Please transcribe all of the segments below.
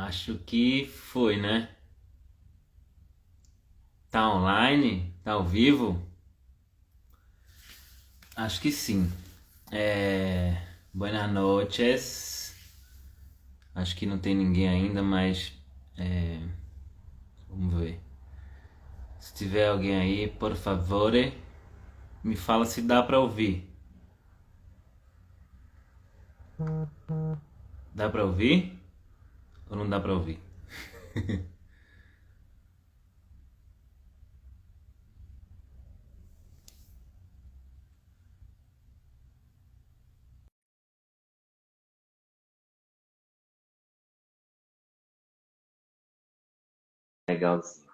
Acho que foi, né? Tá online? Tá ao vivo? Acho que sim. Buenas noches. Acho que não tem ninguém ainda, mas vamos ver. Se tiver alguém aí, por favor, me fala se dá pra ouvir. Dá pra ouvir? Ou não dá pra ouvir? Legalzinho.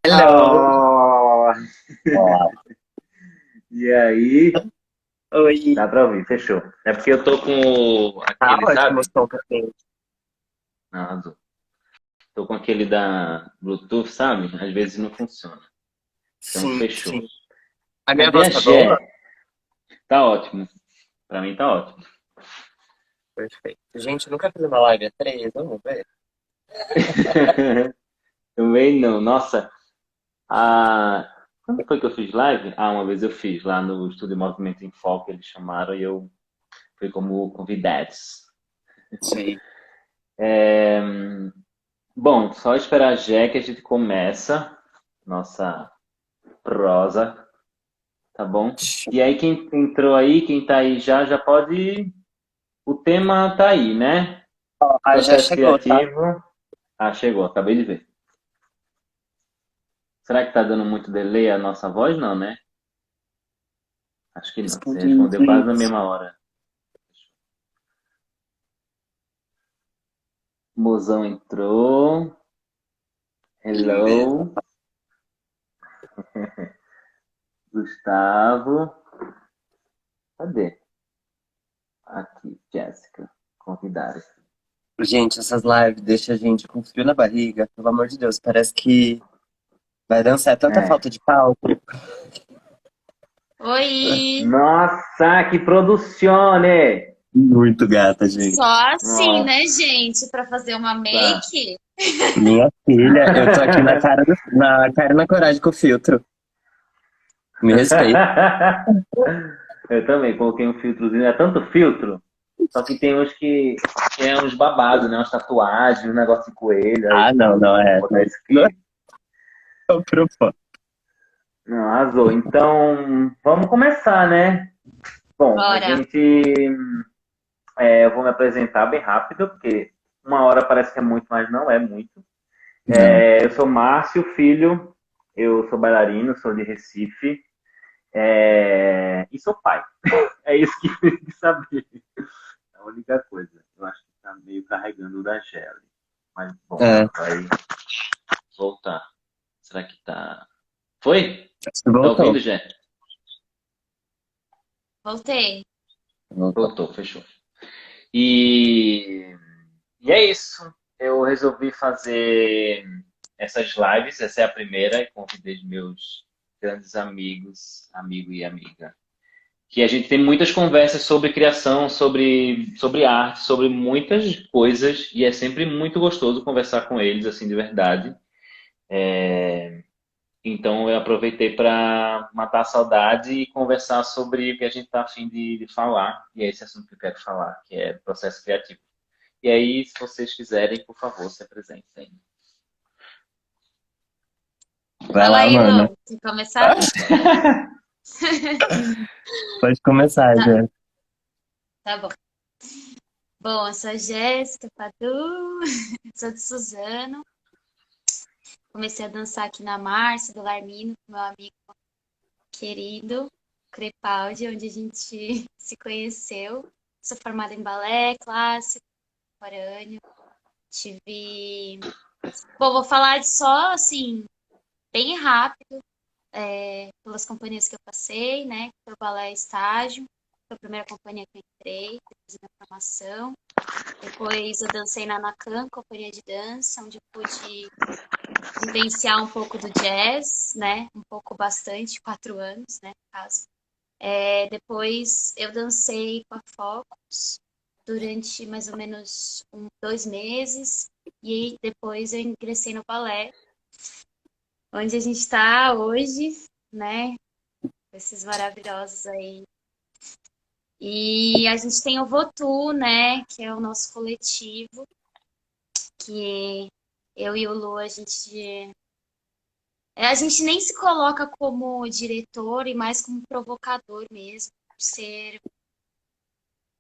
Hello! Oh! Ó, E aí? oi! Dá pra ouvir, fechou. É porque eu tô com Tá aquele, ótimo o sabe? som que eu tenho. Não, tô com aquele da Bluetooth, sabe? Às vezes não funciona. Então Sim, fechou. sim. A minha Cadê voz a tá boa? Gé? Tá ótimo. Pra mim tá ótimo. Perfeito. Gente, eu nunca fiz uma live a três, vamos ver? Também não. Nossa, quando foi que eu fiz live? Ah, uma vez eu fiz lá no Estúdio Movimento em Foco, eles chamaram e eu fui como convidados. Sim. Bom, só esperar a Gé que a gente começa nossa prosa, tá bom? E aí quem entrou aí, quem tá aí já pode. O tema tá aí, né? Ah, já Processo chegou, tá? criativo. Ah, chegou, acabei de ver. Será que tá dando muito delay a nossa voz? Não, né? Acho que não. Você respondeu quase na Isso. mesma hora. Mozão entrou. Beleza. Hello. Gustavo. Cadê? Aqui, Jéssica. Convidada. Gente, essas lives deixam a gente com frio na barriga, pelo amor de Deus. Parece que vai dançar tanta É. falta de palco. Oi! Nossa, que produzione! Muito gata, Só gente. assim, né, gente, para fazer uma Nossa. make? Minha filha, eu tô aqui na cara e na coragem com o filtro. Me respeita. Eu também coloquei um filtrozinho. É tanto filtro. Só que tem uns que é uns babados, né? Umas tatuagens, um negócio de coelho. Aí, Ah, não, pô, não vou é. botar Não, isso não é aqui. o propósito. Não, arrasou. Então, vamos começar, né? Bom, a Bora! gente. Eu vou me apresentar bem rápido, porque uma hora parece que é muito, mas não é muito. Não. Eu sou Márcio Filho, eu sou bailarino, sou de Recife, e sou pai. É isso que tem que saber. É a única coisa. Eu acho que tá meio carregando o da Gelli. Mas, bom, É, vai voltar. Será que tá. Foi? Tá voltou. ouvindo, Jé? Voltei. Voltou. Voltou, fechou. E, e é isso. Eu resolvi fazer essas lives. Essa é a primeira e convidei meus grandes amigos, amigo e amiga. Que a gente tem muitas conversas sobre criação, sobre arte, sobre muitas coisas e é sempre muito gostoso conversar com eles assim de verdade. Então eu aproveitei para matar a saudade e conversar sobre o que a gente está afim de falar. E é esse assunto que eu quero falar, que é processo criativo. E aí, se vocês quiserem, por favor, se apresentem. Vai Fala lá, aí, mano. Lô. Quer começar? Pode começar, Tá, já. tá bom. Bom, eu sou a Jéssica Padu, sou de Suzano. Comecei a dançar aqui na Márcia, do Larmino, com meu amigo querido, Crepaldi, onde a gente se conheceu. Sou formada em balé clássico, contemporâneo. Tive. Bom, vou falar de só, assim, bem rápido, pelas companhias que eu passei, né? Foi o balé estágio, foi a primeira companhia que eu entrei, depois da formação. Depois eu dancei na Anacan, companhia de dança, onde eu pude vivenciar um pouco do jazz, né? Um pouco bastante, 4 anos, né? No caso. Depois eu dancei com a Focus, durante mais ou menos 2 meses. E aí depois eu ingressei no balé, onde a gente está hoje, né? Esses maravilhosos aí. E a gente tem o Votu, né? Que é o nosso coletivo, que eu e o Lu, a gente nem se coloca como diretor e mais como provocador mesmo, por ser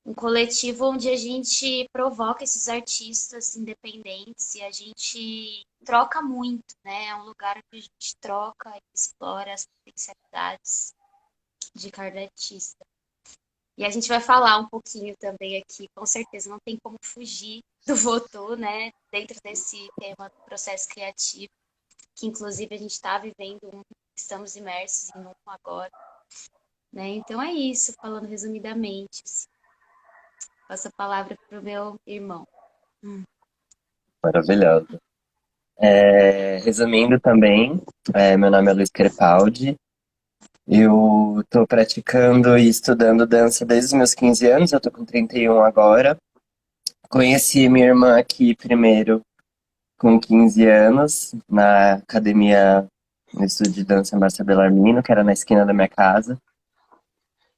um coletivo onde a gente provoca esses artistas independentes e a gente troca muito, né? É um lugar onde a gente troca e explora as potencialidades de cada artista. E a gente vai falar um pouquinho também aqui, com certeza não tem como fugir do Votu, né? Dentro desse tema do processo criativo, que inclusive a gente está vivendo estamos imersos em um agora, né? Então é isso, falando resumidamente, assim. Passo a palavra para o meu irmão. Maravilhoso. Resumindo também, meu nome é Luiz Crepaldi. Eu estou praticando e estudando dança desde os meus 15 anos, eu estou com 31 agora. Conheci minha irmã aqui primeiro com 15 anos, na academia, no estúdio de dança Márcia Bellarmino, que era na esquina da minha casa.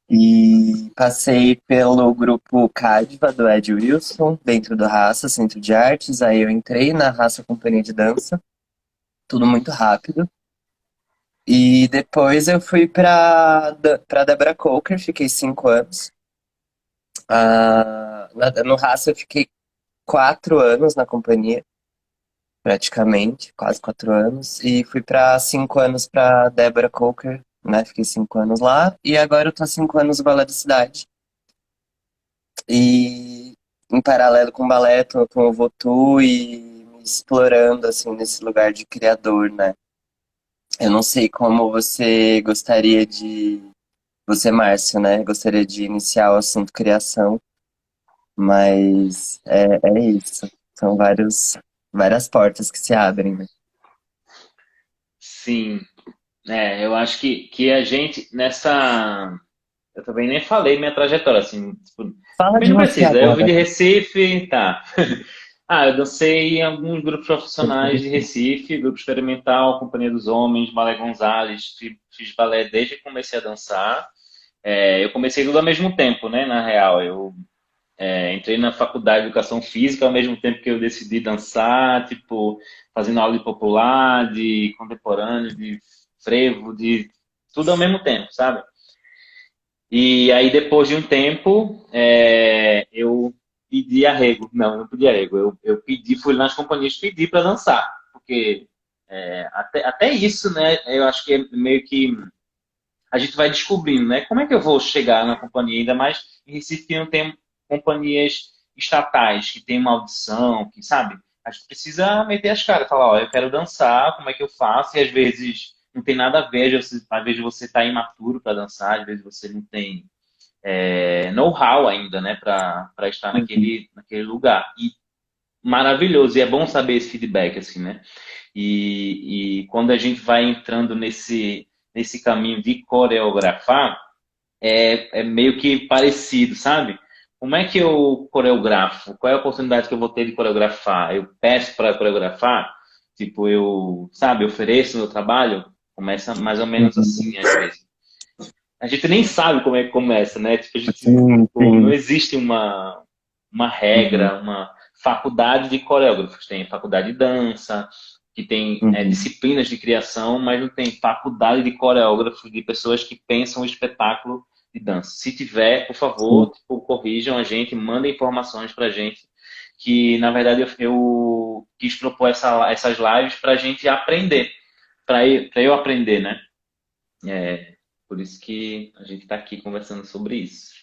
E passei pelo grupo Cadva, do Ed Wilson, dentro do Raça, Centro de Artes. Aí eu entrei na Raça Companhia de Dança, tudo muito rápido. E depois eu fui pra Debra Coker, fiquei 5 anos. No Raça eu fiquei 4 anos na companhia, praticamente, quase 4 anos. E fui pra 5 anos pra Debra Coker, né? Fiquei 5 anos lá. E agora eu tô há 5 anos no Balé da Cidade. E em paralelo com o balé, tô com o Votu e me explorando, assim, nesse lugar de criador, né? Eu não sei como você gostaria de... Você, Márcio, né? Gostaria de iniciar o assunto criação, mas é isso. São várias portas que se abrem, né? Sim, eu acho que a gente nessa. Eu também nem falei minha trajetória, assim, tipo, Fala também de não você precisa. Eu vim agora. de Recife, tá. Eu dancei em alguns grupos profissionais de Recife, Grupo Experimental, Companhia dos Homens, Balé Gonzalez, fiz balé desde que comecei a dançar. Eu comecei tudo ao mesmo tempo, né, na real. Eu entrei na faculdade de Educação Física ao mesmo tempo que eu decidi dançar, tipo, fazendo aula de popular, de contemporâneo, de frevo, de tudo ao mesmo tempo, sabe? E aí, depois de um tempo, eu pedi arrego. Não, eu não pedi arrego. Eu pedi, fui nas companhias pedir para dançar. Porque até isso, né? Eu acho que é meio que a gente vai descobrindo, né? Como é que eu vou chegar na companhia? Ainda mais em Recife que não tem companhias estatais, que tem uma audição, que, sabe? A gente precisa meter as caras, falar, ó, eu quero dançar, como é que eu faço? E às vezes não tem nada a ver, às vezes você está imaturo para dançar, às vezes você não tem know-how ainda, né, para estar Uhum. naquele lugar. E maravilhoso, e é bom saber esse feedback, assim, né? E quando a gente vai entrando nesse caminho de coreografar, é meio que parecido, sabe? Como é que eu coreografo? Qual é a oportunidade que eu vou ter de coreografar? Eu peço para coreografar? Tipo, sabe, ofereço meu trabalho? Começa mais ou menos Uhum. assim, às vezes. A gente nem sabe como é que começa, né? Tipo, a gente, Sim, tipo, não sim. existe uma Uhum. regra, uma faculdade de coreógrafos. Tem faculdade de dança, que tem Uhum. disciplinas de criação, mas não tem faculdade de coreógrafos, de pessoas que pensam o espetáculo de dança. Se tiver, por Sim. favor, tipo, corrijam a gente, mandem informações pra gente, que na verdade eu quis propor essas lives para a gente aprender, para eu aprender, né? Por isso que a gente está aqui conversando sobre isso.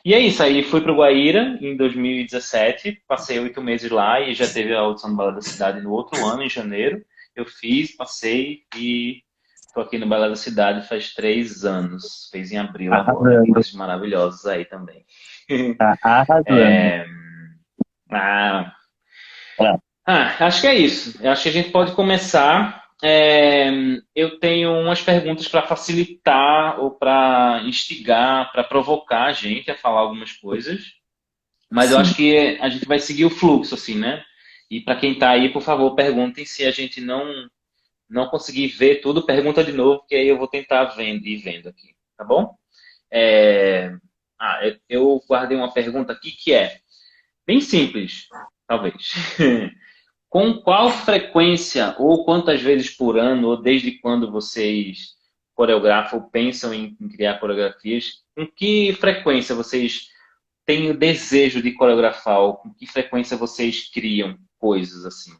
E é isso, aí fui para o Guaíra em 2017, passei 8 meses lá e já teve a audição do Balé da Cidade no outro ano, em janeiro. Eu fiz, passei e estou aqui no Balé da Cidade faz 3 anos. Fez em abril agora, com Arrasando. esses maravilhosos aí também. Tá arrasando. Ah, Ah, acho que é isso. Eu acho que a gente pode começar. Eu tenho umas perguntas para facilitar ou para instigar, para provocar a gente a falar algumas coisas. Mas eu Sim. acho que a gente vai seguir o fluxo, assim, né? E para quem está aí, por favor, perguntem se a gente não conseguir ver tudo, pergunta de novo, que aí eu vou tentar ir vendo aqui, tá bom? É, eu guardei uma pergunta aqui que é bem simples, talvez. Com qual frequência ou quantas vezes por ano ou desde quando vocês coreografam ou pensam em criar coreografias? Com que frequência vocês têm o desejo de coreografar ou com que frequência vocês criam coisas assim?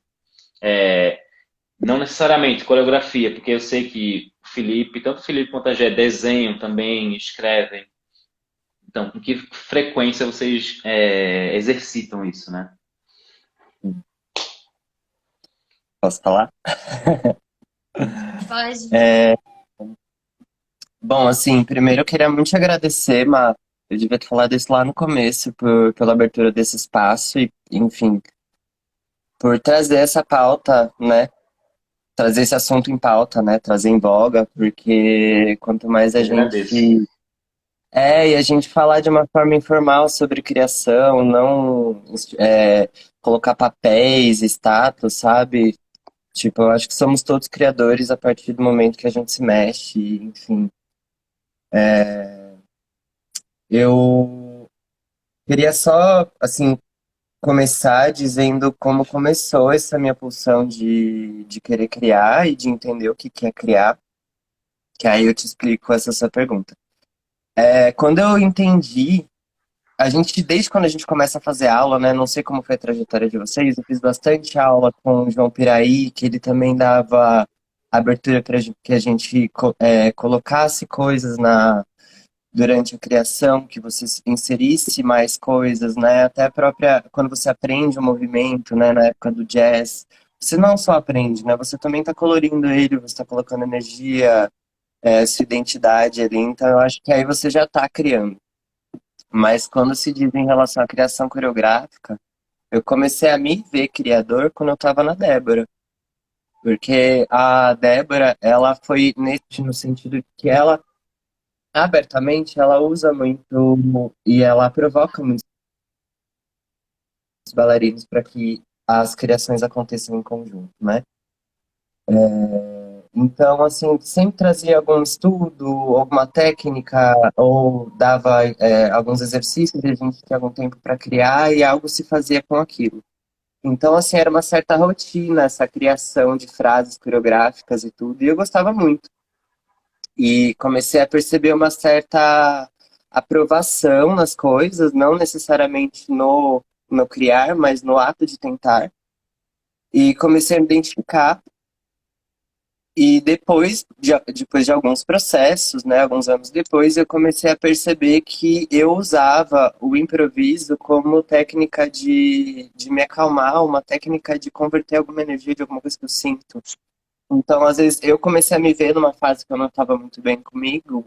Não necessariamente coreografia, porque eu sei que o Felipe, tanto o Felipe quanto a Gé desenham também, escrevem. Então, com que frequência vocês exercitam isso, né? Posso falar? Pode. É, bom, assim, primeiro eu queria muito te agradecer, Má. Eu devia ter falado isso lá no começo, pela abertura desse espaço e, enfim, por trazer essa pauta, né? Trazer esse assunto em pauta, né? Trazer em voga, porque quanto mais a Eu agradeço. gente e a gente falar de uma forma informal sobre criação, não colocar papéis, status, sabe? Tipo, eu acho que somos todos criadores a partir do momento que a gente se mexe, enfim. Eu queria só, assim, começar dizendo como começou essa minha pulsão de querer criar e de entender o que que é criar, que aí eu te explico essa sua pergunta. Quando eu entendi, a gente, desde quando a gente começa a fazer aula, né? Não sei como foi a trajetória de vocês, eu fiz bastante aula com o João Piraí, que ele também dava abertura para que a gente colocasse coisas durante a criação, que você inserisse mais coisas, né? Até a própria, quando você aprende o movimento, né? Na época do jazz, você não só aprende, né? Você também está colorindo ele, você está colocando energia, sua identidade ali. Então, eu acho que aí você já está criando. Mas quando se diz em relação à criação coreográfica, eu comecei a me ver criador quando eu estava na Débora. Porque a Débora, ela foi nesse no sentido de que ela, abertamente, ela usa muito e ela provoca muitos bailarinos para que as criações aconteçam em conjunto, né? Então, assim, sempre trazia algum estudo, alguma técnica, ou dava alguns exercícios e a gente tinha algum tempo para criar e algo se fazia com aquilo. Então, assim, era uma certa rotina essa criação de frases coreográficas e tudo, e eu gostava muito. E comecei a perceber uma certa aprovação nas coisas, não necessariamente no criar, mas no ato de tentar. E comecei a me identificar. E depois de alguns processos, né, alguns anos depois, eu comecei a perceber que eu usava o improviso como técnica de me acalmar, uma técnica de converter alguma energia de alguma coisa que eu sinto. Então, às vezes, eu comecei a me ver numa fase que eu não estava muito bem comigo,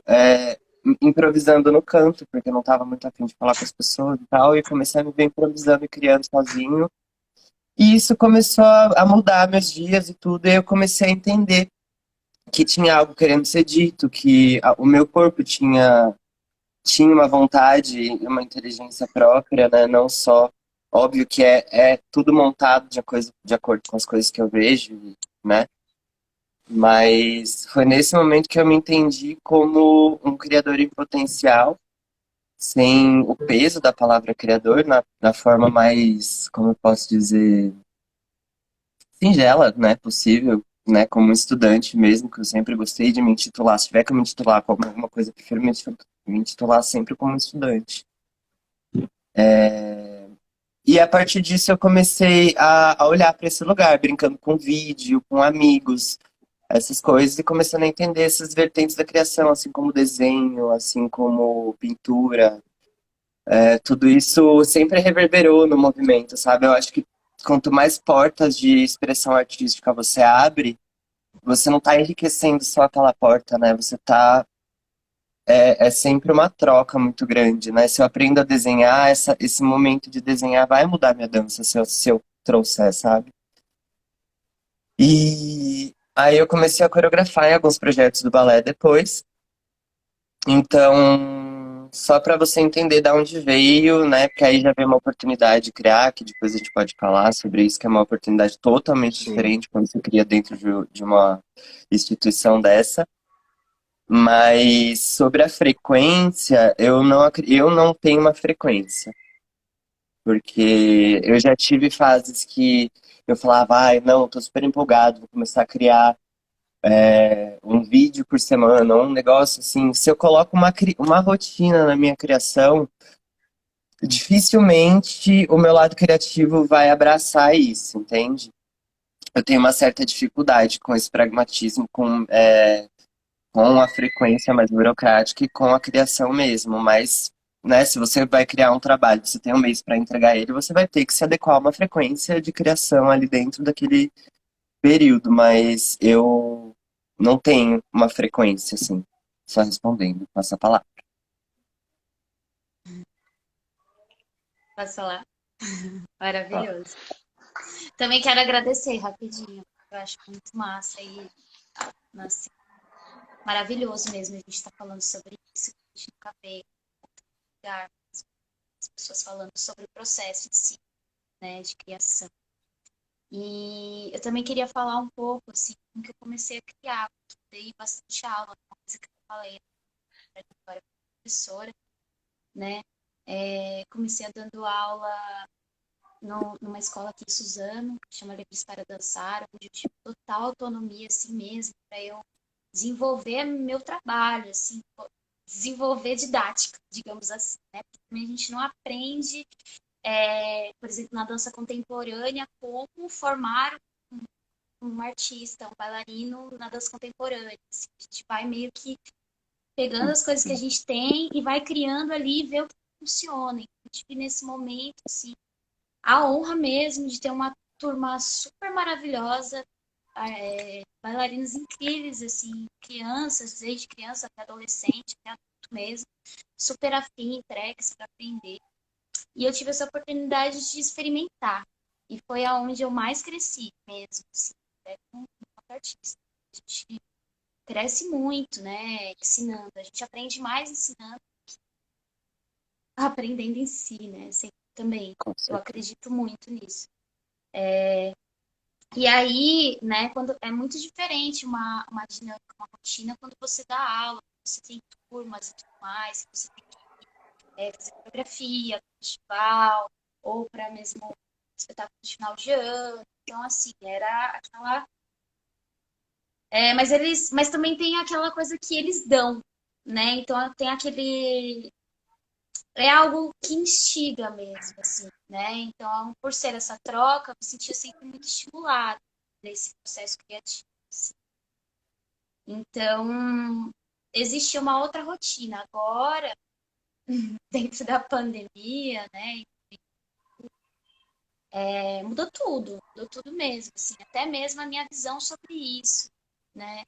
improvisando no canto, porque eu não estava muito afim de falar com as pessoas e tal, e comecei a me ver improvisando e criando sozinho. E isso começou a mudar meus dias e tudo, e eu comecei a entender que tinha algo querendo ser dito, que o meu corpo tinha uma vontade e uma inteligência própria, né? Não só, óbvio que é tudo montado de acordo com as coisas que eu vejo, né? Mas foi nesse momento que eu me entendi como um criador em potencial, sem o peso da palavra criador, na forma mais, como eu posso dizer, singela, né, possível, né, como um estudante mesmo, que eu sempre gostei de me intitular. Se tiver que me intitular como alguma coisa, eu prefiro me intitular sempre como estudante. E a partir disso eu comecei a olhar para esse lugar, brincando com vídeo, com amigos, essas coisas, e começando a entender essas vertentes da criação, assim como desenho, assim como pintura. Tudo isso sempre reverberou no movimento, sabe? Eu acho que quanto mais portas de expressão artística você abre, você não está enriquecendo só aquela porta, né? Você tá. É sempre uma troca muito grande, né? Se eu aprendo a desenhar, esse momento de desenhar vai mudar minha dança se eu trouxer, sabe? E aí eu comecei a coreografar em alguns projetos do balé depois. Então, só para você entender de onde veio, né? Porque aí já veio uma oportunidade de criar, que depois a gente pode falar sobre isso, que é uma oportunidade totalmente Sim. diferente quando você cria dentro de uma instituição dessa. Mas sobre a frequência, eu não tenho uma frequência, porque eu já tive fases que eu falava, ai, não, tô super empolgado, vou começar a criar um vídeo por semana, um negócio assim. Se eu coloco uma rotina na minha criação, dificilmente o meu lado criativo vai abraçar isso, entende? Eu tenho uma certa dificuldade com esse pragmatismo, com a frequência mais burocrática e com a criação mesmo. Mas, né, se você vai criar um trabalho, você tem um mês para entregar ele, você vai ter que se adequar a uma frequência de criação ali dentro daquele período. Mas eu não tenho uma frequência, assim, só respondendo com essa palavra. Posso falar? Maravilhoso. Também quero agradecer rapidinho. Eu acho muito massa e nossa, maravilhoso mesmo a gente estar falando sobre isso. A gente nunca vê em outro lugar as pessoas falando sobre o processo em si, né, de criação. E eu também queria falar um pouco, assim, como que eu comecei a criar, porque dei bastante aula, uma coisa que eu falei, né, agora professora, né? Comecei a dando aula numa escola aqui em Suzano, que chama Livres para Dançar, onde eu tive total autonomia, assim mesmo, para eu desenvolver meu trabalho, assim, desenvolver didática, digamos assim, né? Porque também a gente não aprende, por exemplo, na dança contemporânea, como formar um artista, um bailarino na dança contemporânea. Assim, a gente vai meio que pegando as coisas que a gente tem e vai criando ali e ver o que funciona. Então, eu tive nesse momento, assim, a honra mesmo de ter uma turma super maravilhosa, bailarinos incríveis, assim, crianças, desde criança até adolescente, até adulto mesmo, super afim, entregues para aprender. E eu tive essa oportunidade de experimentar. E foi aonde eu mais cresci mesmo, assim, como artista. A gente cresce muito, né, ensinando. A gente aprende mais ensinando, aprendendo em si, né, também. Com Eu certeza. acredito muito nisso. E aí, né, quando é muito diferente uma dinâmica, uma rotina, quando você dá aula, você tem turmas e tudo mais, você tem que fazer coreografia, festival, ou para mesmo espetáculo de final de ano. Então, assim, era aquela. Mas também tem aquela coisa que eles dão, né? Então tem aquele. É algo que instiga mesmo, assim, né? Então, por ser essa troca, eu me sentia sempre muito estimulada nesse processo criativo, assim. Então, existia uma outra rotina. Agora, dentro da pandemia, né? Mudou tudo mesmo, assim, até mesmo a minha visão sobre isso, né?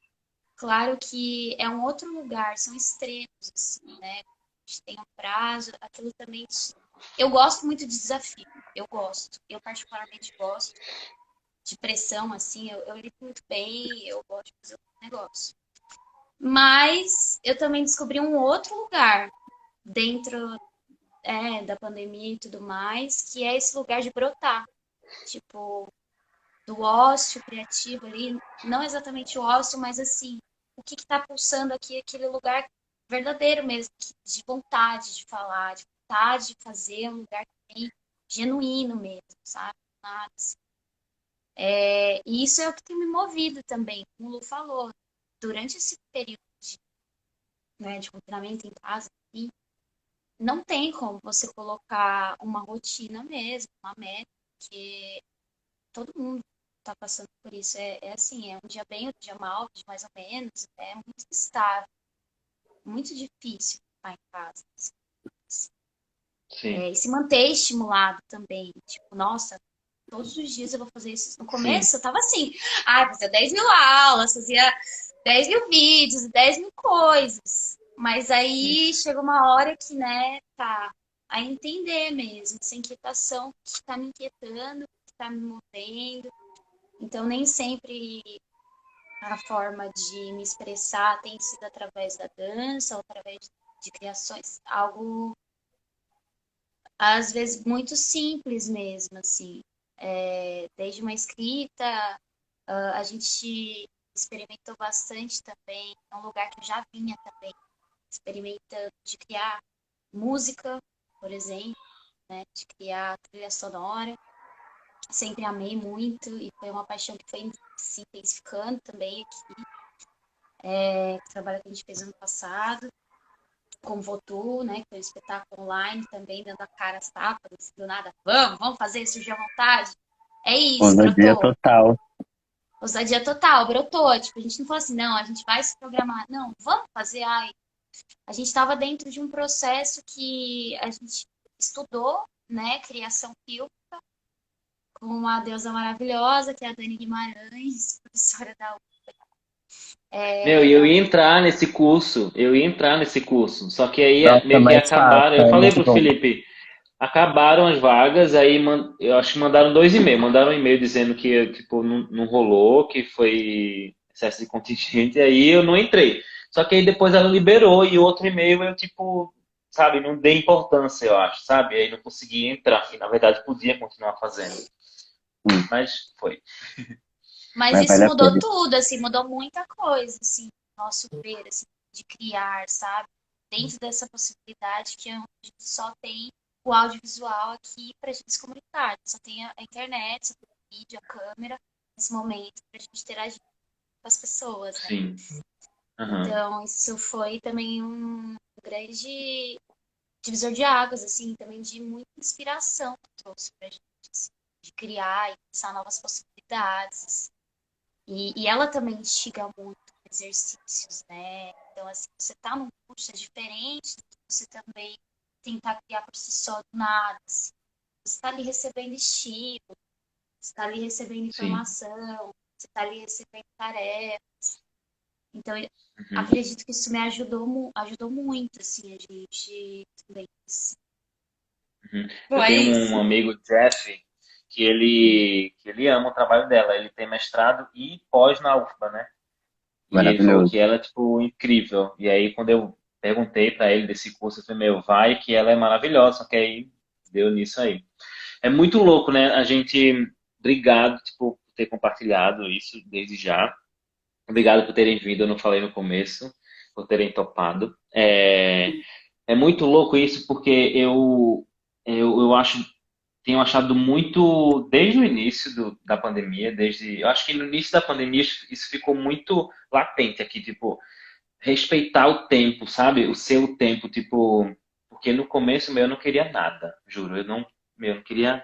Claro que é um outro lugar, são extremos, assim, né? A gente tem um prazo, aquilo também. Eu gosto muito de desafio, eu gosto, eu particularmente gosto de pressão, assim, eu lido muito bem, eu gosto de fazer o negócio. Mas eu também descobri um outro lugar dentro, da pandemia e tudo mais, que é esse lugar de brotar, tipo, do ócio criativo ali, não exatamente o ócio, mas assim, o que está pulsando aqui, aquele lugar verdadeiro mesmo, de vontade de falar, de vontade de fazer, um lugar que tem genuíno mesmo, sabe? Nada assim. E isso é o que tem me movido também, como o Lu falou, durante esse período de, né, de confinamento em casa, assim, não tem como você colocar uma rotina mesmo, uma meta, porque todo mundo está passando por isso. É assim, é um dia bem, um dia mal, um dia mais ou menos. É muito instável, muito difícil ficar em casa. Assim. Sim. E se manter estimulado também. Tipo, nossa, todos os dias eu vou fazer isso. No Sim. começo eu tava assim, fazia 10 mil aulas, fazia 10 mil vídeos, 10 mil coisas. Mas aí chega uma hora que, né, tá, a entender mesmo, essa inquietação que está me inquietando, que está me movendo. Então, nem sempre a forma de me expressar tem sido através da dança, ou através de criações, algo às vezes muito simples mesmo, assim. Desde uma escrita, a gente experimentou bastante também, é um lugar que eu já vinha também, experimentando de criar música, por exemplo, né, de criar trilha sonora. Sempre amei muito e foi uma paixão que foi se intensificando também aqui. O trabalho que a gente fez ano passado com o Votu, né, que foi um espetáculo online também, dando a cara às tapas, do nada, vamos fazer, surgiu à vontade. É isso, Ousadia brotou. total. Ousadia total, brotou. Tipo, a gente não falou assim, não, a gente vai se programar. Não, vamos fazer. Ai, a gente estava dentro de um processo que a gente estudou, né, criação fílmica, com uma deusa maravilhosa, que é a Dani Guimarães, professora da UFBA. Meu, e É eu uma... ia entrar nesse curso, só que aí Nossa, meio que mais fácil, acabaram. Eu é falei muito pro bom. Felipe, acabaram as vagas, aí eu acho que mandaram 2 e-mails. Mandaram um e-mail dizendo que tipo, não rolou, que foi excesso de contingente, aí eu não entrei. Só que aí depois ela liberou e outro e-mail eu, tipo, sabe, não dei importância, eu acho, sabe? Aí não consegui entrar, e na verdade podia continuar fazendo, Hum, mas foi. Mas mas isso vale a mudou pena. tudo, assim, mudou muita coisa, assim, nosso ver, assim, de criar, sabe? Dentro dessa possibilidade que a gente só tem o audiovisual aqui para a gente se comunicar, a gente só tem a internet, só tem o vídeo, a câmera, nesse momento, para a gente interagir com as pessoas, né? Sim. Aham. Então, isso foi também um grande divisor de águas, assim, também de muita inspiração que trouxe pra gente, assim, de criar e pensar novas possibilidades, assim. E ela também instiga muito exercícios, né? Então, assim, você tá num curso é diferente do que você também tentar criar por si só do nada, assim. Você está ali recebendo estímulo, você está ali recebendo Sim. informação, você está ali recebendo tarefas. Então, eu Uhum. acredito que isso me ajudou muito, assim, a gente também. Assim. Uhum. Bom, Eu é tenho isso. um amigo, Jeff, que ele ama o trabalho dela. Ele tem mestrado e pós na UFBA, né? E ele falou Maravilhoso. que ela é, tipo, incrível. E aí, quando eu perguntei pra ele desse curso, eu falei, meu, vai que ela é maravilhosa. Só que aí, deu nisso aí. É muito louco, né? A gente, obrigado, tipo, por ter compartilhado isso desde já. Obrigado por terem vindo, eu não falei no começo, por terem topado. É muito louco isso, porque eu acho, tenho achado muito, desde o início da pandemia, eu acho que no início da pandemia isso ficou muito latente aqui, tipo, respeitar o tempo, sabe? O seu tempo, tipo, porque no começo meu eu não queria nada, juro, eu não queria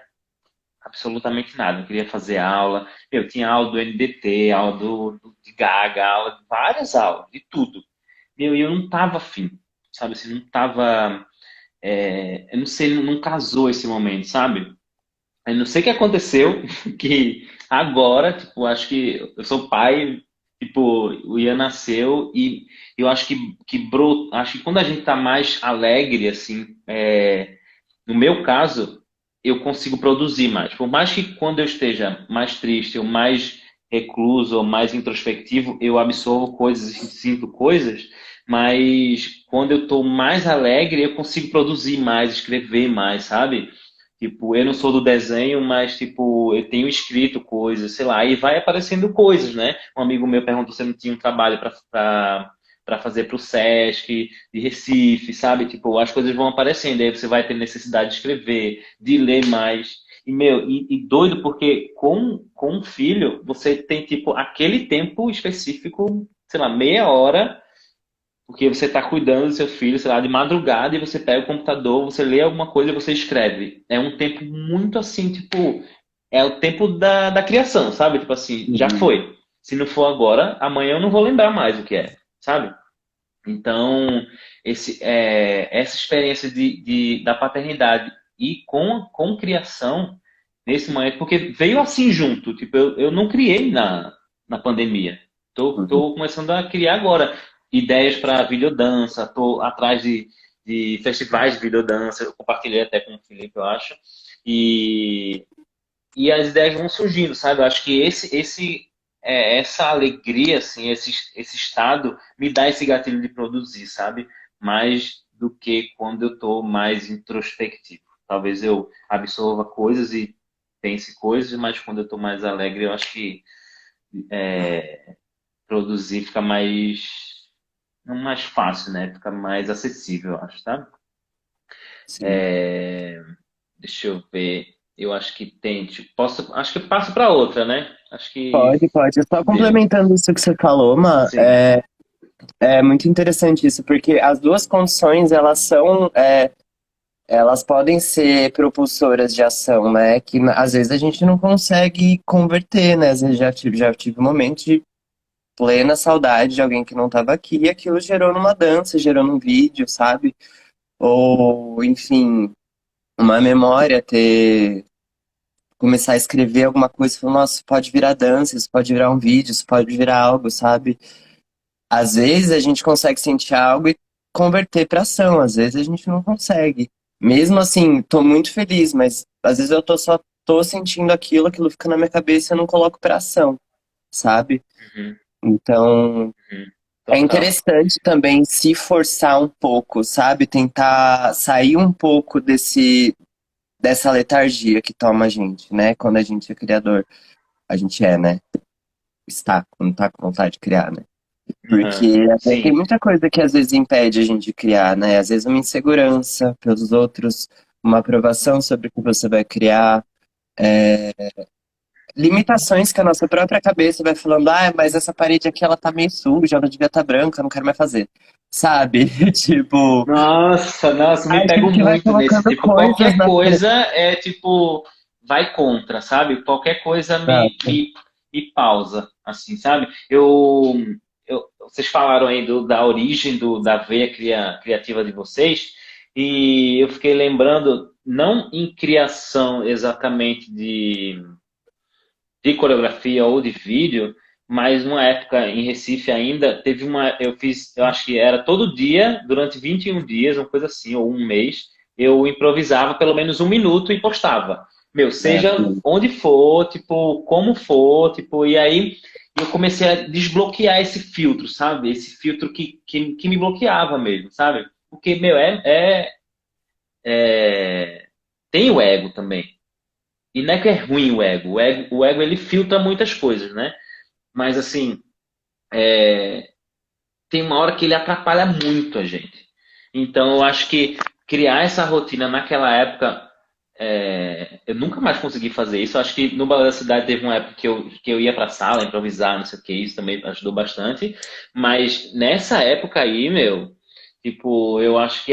absolutamente nada, não queria fazer aula, eu tinha aula do NDT, aula de Gaga, aula de várias aulas, de tudo. Meu, e eu não tava afim, sabe? Assim, não tava, eu não sei, não casou esse momento, sabe? Eu não sei o que aconteceu, que agora, tipo, acho que eu sou pai, tipo, o Ian nasceu e eu acho acho que quando a gente tá mais alegre, assim, no meu caso, eu consigo produzir mais. Por mais que quando eu esteja mais triste, ou mais recluso, ou mais introspectivo, eu absorvo coisas e sinto coisas, mas quando eu estou mais alegre, eu consigo produzir mais, escrever mais, sabe? Tipo, eu não sou do desenho, mas, tipo, eu tenho escrito coisas, sei lá, e vai aparecendo coisas, né? Um amigo meu perguntou se eu não tinha um trabalho para fazer para o Sesc de Recife, sabe? Tipo, as coisas vão aparecendo, aí você vai ter necessidade de escrever, de ler mais. E, meu, e doido porque com um filho, você tem, tipo, aquele tempo específico, sei lá, meia hora, porque você está cuidando do seu filho, sei lá, de madrugada, e você pega o computador, você lê alguma coisa e você escreve. É um tempo muito assim, tipo, é o tempo da criação, sabe? Tipo assim, já Uhum. foi. Se não for agora, amanhã eu não vou lembrar mais o que é, sabe? Então, essa experiência da paternidade e com criação nesse momento, porque veio assim junto, tipo, eu não criei na pandemia. Uhum. Tô começando a criar agora ideias para videodança, tô atrás de festivais de videodança, eu compartilhei até com o Felipe, eu acho, e, e as ideias vão surgindo, sabe? Eu acho que essa alegria, assim, esse estado me dá esse gatilho de produzir, sabe? Mas do que quando eu estou mais introspectivo. Talvez eu absorva coisas e pense coisas, mas quando eu estou mais alegre, eu acho que produzir fica não mais fácil, né? Fica mais acessível, eu acho, tá? Sim. Deixa eu ver. Eu acho que tem, tipo, acho que passo para outra, né? Acho que Pode, pode. Só podemos. complementando isso que você falou, Sim. é muito interessante isso, porque as duas condições, elas podem ser propulsoras de ação, né? Que às vezes a gente não consegue converter, né? Às vezes já tive momentos de plena saudade de alguém que não estava aqui e aquilo gerou numa dança, gerou num vídeo, sabe? Ou, enfim, uma memória ter começar a escrever alguma coisa e falar, nossa, isso pode virar dança, isso pode virar um vídeo, isso pode virar algo, sabe? Às vezes a gente consegue sentir algo e converter para ação, às vezes a gente não consegue. Mesmo assim, tô muito feliz, mas às vezes eu só tô sentindo aquilo, aquilo fica na minha cabeça e eu não coloco para ação, sabe? Uhum, Então, uhum. é Total. interessante também se forçar um pouco, sabe? Tentar sair um pouco dessa letargia que toma a gente, né? Quando a gente é criador. A gente né? Está, quando tá com vontade de criar, né? Uhum. Porque tem Sim. muita coisa que às vezes impede a gente de criar, né? Às vezes uma insegurança pelos outros, uma aprovação sobre o que você vai criar, limitações que a nossa própria cabeça vai falando, ah, mas essa parede aqui ela tá meio suja, ela devia estar branca, eu não quero mais fazer. Sabe? Tipo, Nossa, nossa, a me pego gente vai muito nesse. colocando Tipo, coisas qualquer na frente. coisa é tipo, vai contra, sabe? Qualquer coisa me pausa, assim, sabe? Vocês falaram aí da origem da veia criativa de vocês, e eu fiquei lembrando, não em criação exatamente de coreografia ou de vídeo, mas numa época em Recife ainda, eu acho que era todo dia, durante 21 dias, uma coisa assim, ou um mês, eu improvisava pelo menos 1 minuto e postava. Meu, Né? seja onde for, tipo, como for, tipo, e aí eu comecei a desbloquear esse filtro, sabe? Esse filtro que me bloqueava mesmo, sabe? Porque, meu, tem o ego também. E não é que é ruim o ego. O ego ele filtra muitas coisas, né? Mas assim, tem uma hora que ele atrapalha muito a gente. Então eu acho que criar essa rotina naquela época, eu nunca mais consegui fazer isso. Eu acho que no Balé da Cidade teve uma época que eu ia pra sala improvisar, não sei o que, isso também ajudou bastante. Mas nessa época aí, meu, tipo, eu acho que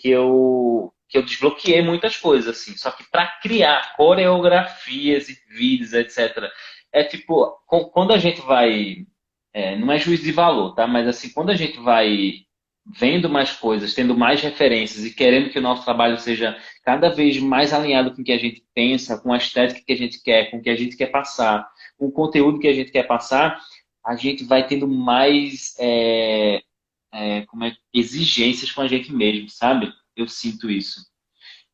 eu desbloqueei muitas coisas, assim. Só que para criar coreografias e vídeos, etc. É tipo, quando a gente vai. Não é juízo de valor, tá? Mas assim, quando a gente vai vendo mais coisas, tendo mais referências e querendo que o nosso trabalho seja cada vez mais alinhado com o que a gente pensa, com a estética que a gente quer, com o que a gente quer passar, com o conteúdo que a gente quer passar, a gente vai tendo mais exigências com a gente mesmo, sabe? Eu sinto isso.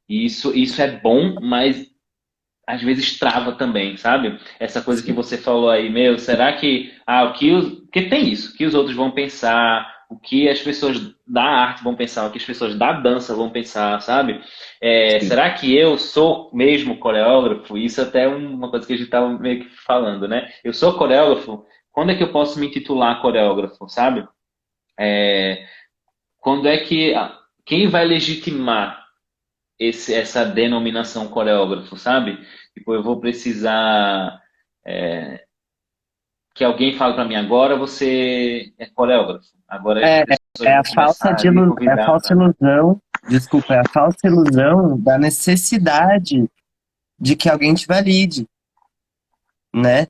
E isso é bom, mas às vezes trava também, sabe? Essa coisa que você falou aí, meu, será que porque tem isso, o que os outros vão pensar, o que as pessoas da arte vão pensar, o que as pessoas da dança vão pensar, sabe? Sim. Será que eu sou mesmo coreógrafo? Isso até é uma coisa que a gente estava meio que falando, né? Eu sou coreógrafo? Quando é que eu posso me intitular coreógrafo, sabe? Quando é que quem vai legitimar essa denominação coreógrafo, sabe? Tipo, eu vou precisar que alguém fale para mim agora, você é coreógrafo. Agora as É, pessoas vão começar a me é a convidar falsa para. ilusão, desculpa, é a falsa ilusão da necessidade de que alguém te valide, né?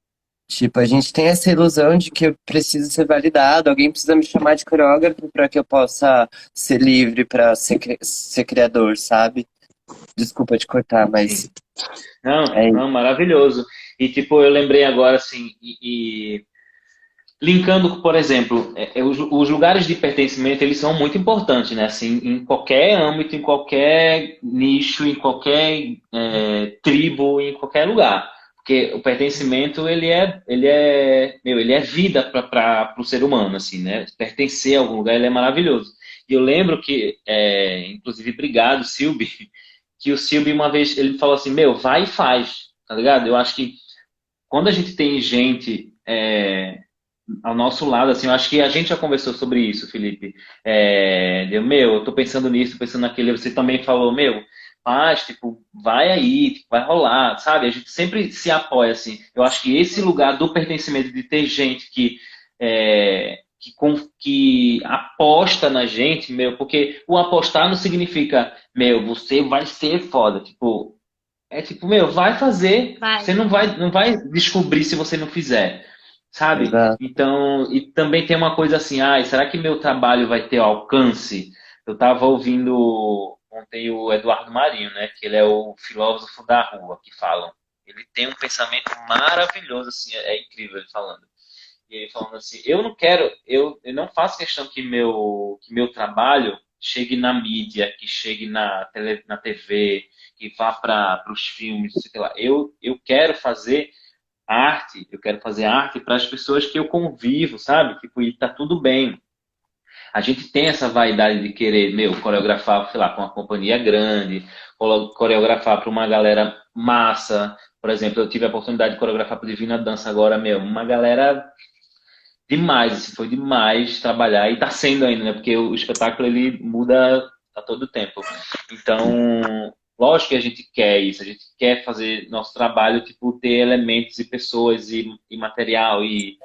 Tipo, a gente tem essa ilusão de que eu preciso ser validado, alguém precisa me chamar de coreógrafo para que eu possa ser livre para ser criador, sabe? Desculpa te cortar, mas Sim. Não, é isso. não, maravilhoso. E tipo, eu lembrei agora assim, e linkando, por exemplo, os lugares de pertencimento, eles são muito importantes, né? Assim, em qualquer âmbito, em qualquer nicho, em qualquer tribo, em qualquer lugar. Porque o pertencimento, ele é vida para o ser humano, assim, né? Pertencer a algum lugar, ele é maravilhoso. E eu lembro que, inclusive, obrigado, Silbi, que o Silbi uma vez, ele falou assim, meu, vai e faz, tá ligado? Eu acho que quando a gente tem gente ao nosso lado, assim, eu acho que a gente já conversou sobre isso, Felipe. Eu tô pensando nisso, tô pensando naquele, você também falou, meu, mas, tipo, vai aí, tipo, vai rolar, sabe? A gente sempre se apoia, assim. Eu acho que esse lugar do pertencimento, de ter gente que aposta na gente, meu, porque o apostar não significa, meu, você vai ser foda, tipo, tipo, meu, vai fazer. Vai. Você não vai descobrir se você não fizer, sabe? Exato. Então, e também tem uma coisa assim, será que meu trabalho vai ter alcance? Eu estava ouvindo ontem o Eduardo Marinho, né? Que ele é o filósofo da rua, que falam. Ele tem um pensamento maravilhoso, assim, é incrível ele falando. E ele falando assim, eu não quero, eu não faço questão que meu trabalho chegue na mídia, que chegue na TV, que vá para os filmes, sei lá. Eu quero fazer arte, eu quero fazer arte para as pessoas que eu convivo, sabe? Tipo, e tá tudo bem. A gente tem essa vaidade de querer, meu, coreografar, sei lá, para uma companhia grande, coreografar para uma galera massa. Por exemplo, eu tive a oportunidade de coreografar para Divina Dança agora, meu, uma galera demais, assim, foi demais trabalhar e está sendo ainda, né? Porque o espetáculo ele muda a todo tempo. Então, lógico que a gente quer isso, a gente quer fazer nosso trabalho, tipo, ter elementos e pessoas e material e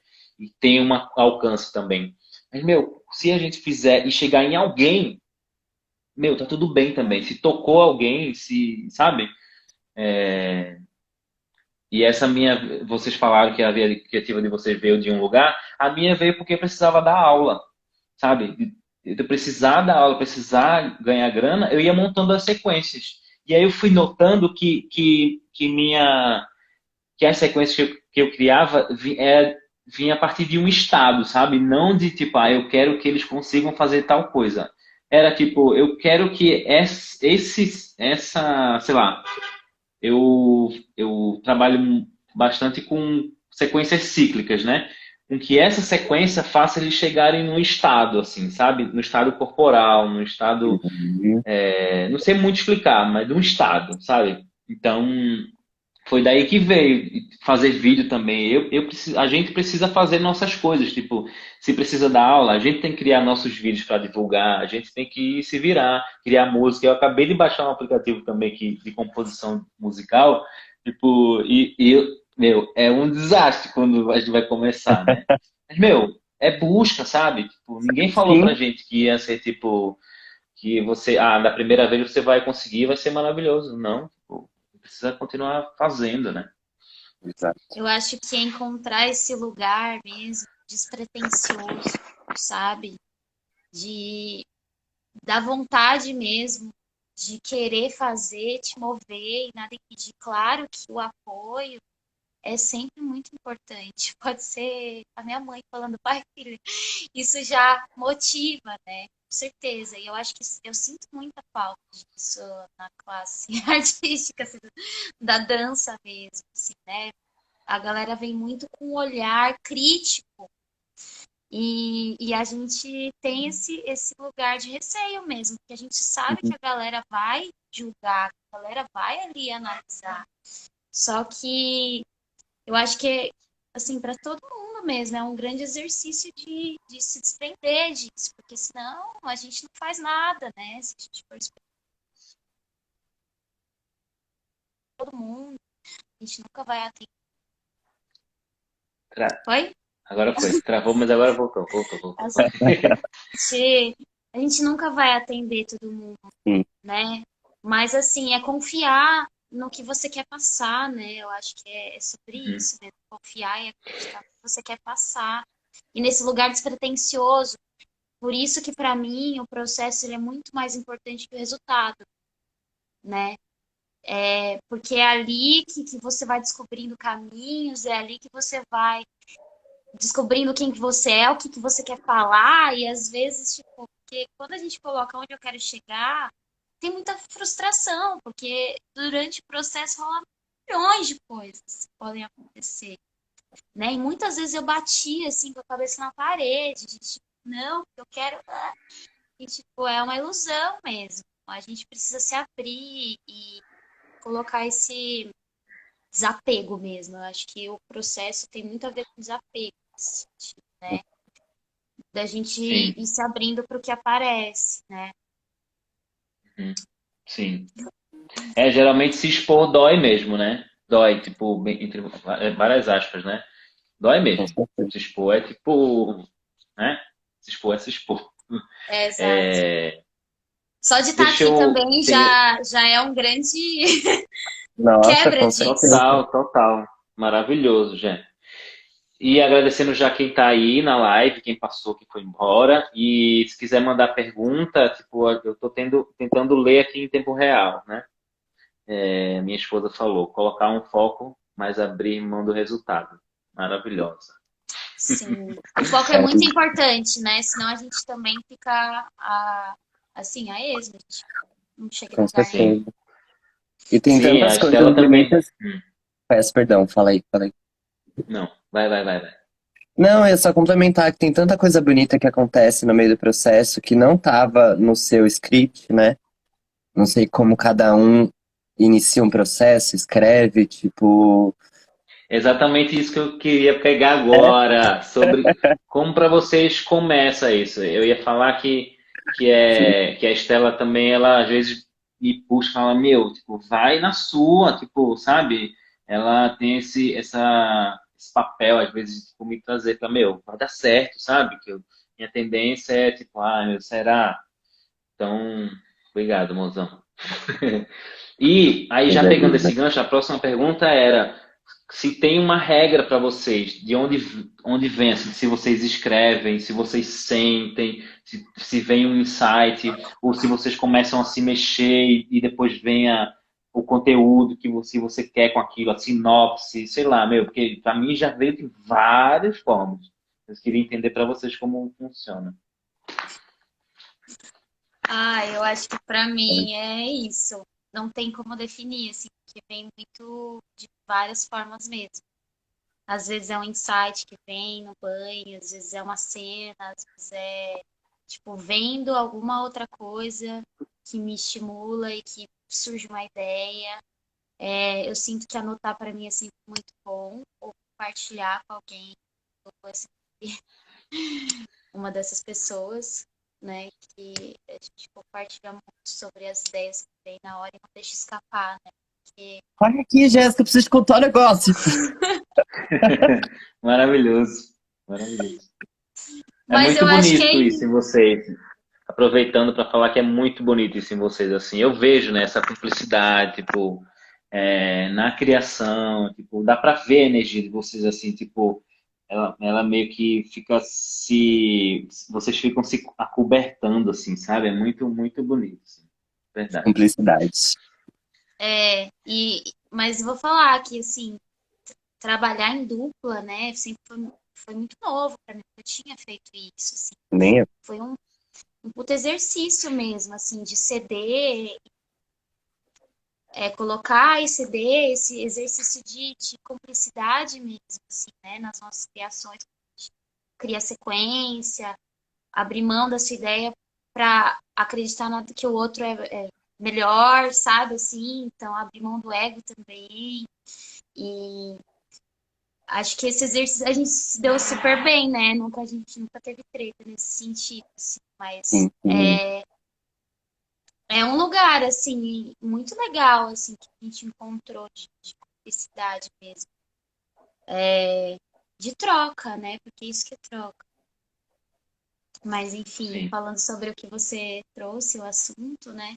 ter um alcance também. Mas, meu, se a gente fizer e chegar em alguém, meu, tá tudo bem também. Se tocou alguém, se, sabe? E essa minha, vocês falaram que a via criativa de vocês veio de um lugar, a minha veio porque eu precisava dar aula, sabe? De eu precisar dar aula, precisar ganhar grana, eu ia montando as sequências. E aí eu fui notando que as sequências que eu criava vinha a partir de um estado, sabe? Não de tipo, eu quero que eles consigam fazer tal coisa. Era tipo, eu quero que sei lá, eu trabalho bastante com sequências cíclicas, né? Com que essa sequência faça eles chegarem num estado, assim, sabe? No estado corporal, no estado. Uhum. Não sei muito explicar, mas de um estado, sabe? Então, foi daí que veio fazer vídeo também. A gente precisa fazer nossas coisas, tipo, se precisa dar aula, a gente tem que criar nossos vídeos para divulgar, a gente tem que se virar, criar música. Eu acabei de baixar um aplicativo também de composição musical, tipo, meu, é um desastre quando a gente vai começar, né? Mas, meu, é busca, sabe? Tipo, ninguém falou pra Sim, gente que ia ser tipo que você, na primeira vez você vai conseguir, vai ser maravilhoso. Não, tipo, precisa continuar fazendo, né? exato. Eu acho que é encontrar esse lugar mesmo, despretensioso, sabe? De da vontade mesmo, de querer fazer, te mover e nada impedir. Claro que o apoio é sempre muito importante. Pode ser a minha mãe falando, pai, filha, isso já motiva, né? Com certeza. E eu acho que eu sinto muita falta disso na classe artística, assim, da dança mesmo, assim, né? A galera vem muito com um olhar crítico e a gente tem esse lugar de receio mesmo, porque a gente sabe que Uhum. a galera vai julgar, que a galera vai ali analisar. Só que eu acho que, assim, para todo mundo mesmo, é um grande exercício de se desprender disso, porque senão a gente não faz nada, né? Se a gente for esperar todo mundo, a gente nunca vai atender. Tra- Oi? Agora foi. Travou, mas agora voltou. Voltou, voltou. A gente nunca vai atender todo mundo, Sim. né? Mas assim, é confiar no que você quer passar, né? Eu acho que é sobre Uhum. isso, né? Confiar e acreditar no que você quer passar. E nesse lugar despretensioso, por isso que para mim o processo ele é muito mais importante que o resultado, né? Porque é ali que você vai descobrindo caminhos, é ali que você vai descobrindo quem que você é, o que você quer falar, e às vezes, tipo, porque quando a gente coloca onde eu quero chegar, tem muita frustração, porque durante o processo rola milhões de coisas que podem acontecer, né? E muitas vezes eu batia assim com a cabeça na parede, de tipo, não, eu quero. que, tipo, é uma ilusão mesmo. A gente precisa se abrir e colocar esse desapego mesmo. Eu acho que o processo tem muito a ver com desapego, nesse sentido, né? Da gente Sim, ir se abrindo para o que aparece, né? uhum, sim. Geralmente se expor dói mesmo, né? Dói, tipo, entre várias aspas, né? Dói Com mesmo. certeza. Se expor é tipo, né? Se expor é se expor. É, exato. É, Só de estar deixa aqui eu. também Tem, já é um grande Nossa, quebra com disso. certeza. total, total. Maravilhoso, gente. E agradecendo já quem está aí na live, quem passou, quem foi embora. E se quiser mandar pergunta, tipo, eu estou tentando ler aqui em tempo real, né? Minha esposa falou, colocar um foco, mas abrir mão do resultado. Maravilhosa. Sim. O foco é É, muito importante, né? Senão a gente também fica assim, a esmo, a gente não chega em com lugar nenhum. Sim, certeza. E tem sim, a tantas Estela coisas também. bonitas. Peço perdão, fala aí, fala aí. Não, vai. Não, é só complementar que tem tanta coisa bonita que acontece no meio do processo que não estava no seu script, né? Não sei como cada um inicia um processo, escreve, tipo. Exatamente isso que eu queria pegar É, agora, sobre como para vocês começa isso. Eu ia falar sim, que a Estela também, ela às vezes me puxa e fala, meu, tipo, vai na sua, tipo, sabe? Ela tem esse papel, às vezes, tipo, me trazer para, meu, vai dar certo, sabe? Minha tendência é, tipo, meu, será? Então, obrigado, mozão. E aí, já pegando beleza. esse gancho, a próxima pergunta era se tem uma regra para vocês, de onde vem, assim, se vocês escrevem, se vocês sentem, se vem um insight, ou se vocês começam a se mexer e depois vem o conteúdo que você quer com aquilo, a sinopse, sei lá, meu, porque para mim já veio de várias formas. Eu queria entender para vocês como funciona. Eu acho que para mim é isso. Não tem como definir, assim, porque vem muito de várias formas mesmo. Às vezes é um insight que vem no banho, às vezes é uma cena, às vezes é, tipo, vendo alguma outra coisa que me estimula e que surge uma ideia. Eu sinto que anotar para mim é sempre muito bom, ou compartilhar com alguém, ou assim, uma dessas pessoas, né, que a gente compartilha muito sobre as ideias que vem na hora e não deixa escapar, né? Porque Olha aqui, Jéssica, eu preciso te contar um negócio. Maravilhoso, maravilhoso. É Mas eu muito acho que é bonito isso em isso. vocês. Aproveitando para falar que é muito bonito isso em vocês, assim. Eu vejo, né, essa cumplicidade, tipo, na criação, tipo, dá para ver a energia de vocês, assim, tipo, ela meio que fica vocês ficam se acobertando, assim, sabe? É muito, muito bonito, assim. Verdade. Cumplicidade. Mas vou falar que, assim, trabalhar em dupla, né, sempre foi muito novo para mim. Eu tinha feito isso, assim. Nem eu. Foi um puto exercício mesmo, assim, de ceder, colocar e ceder, esse exercício de cumplicidade mesmo, assim, né, nas nossas criações. A gente cria sequência, abrir mão da sua ideia para acreditar que o outro é melhor, sabe, assim, então abrir mão do ego também. E acho que esse exercício a gente se deu super bem, né? A gente nunca teve treta nesse sentido, assim, mas Sim, sim. é um lugar, assim, muito legal, assim, que a gente encontrou de cumplicidade mesmo. De troca, né? Porque isso que é troca. Mas, enfim, Sim. falando sobre o que você trouxe, o assunto, né?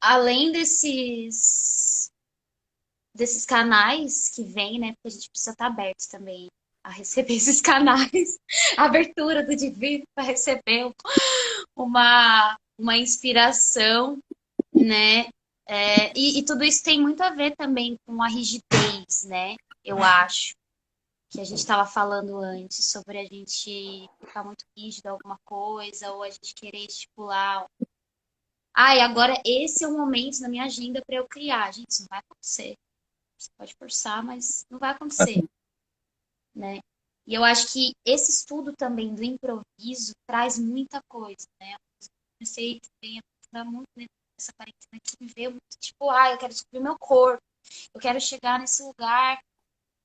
Além desses canais que vem, né? Porque a gente precisa estar aberto também a receber esses canais. A abertura do divino para receber uma inspiração, né? E tudo isso tem muito a ver também com a rigidez, né? Eu acho que a gente estava falando antes sobre a gente ficar muito rígido a alguma coisa ou a gente querer estipular. E agora esse é o momento na minha agenda para eu criar. Gente, isso não vai acontecer. Você pode forçar, mas não vai acontecer, né? E eu acho que esse estudo também do improviso traz muita coisa, né? Eu comecei também a aprofundar muito nessa quarentena que me veio muito tipo, eu quero descobrir meu corpo, eu quero chegar nesse lugar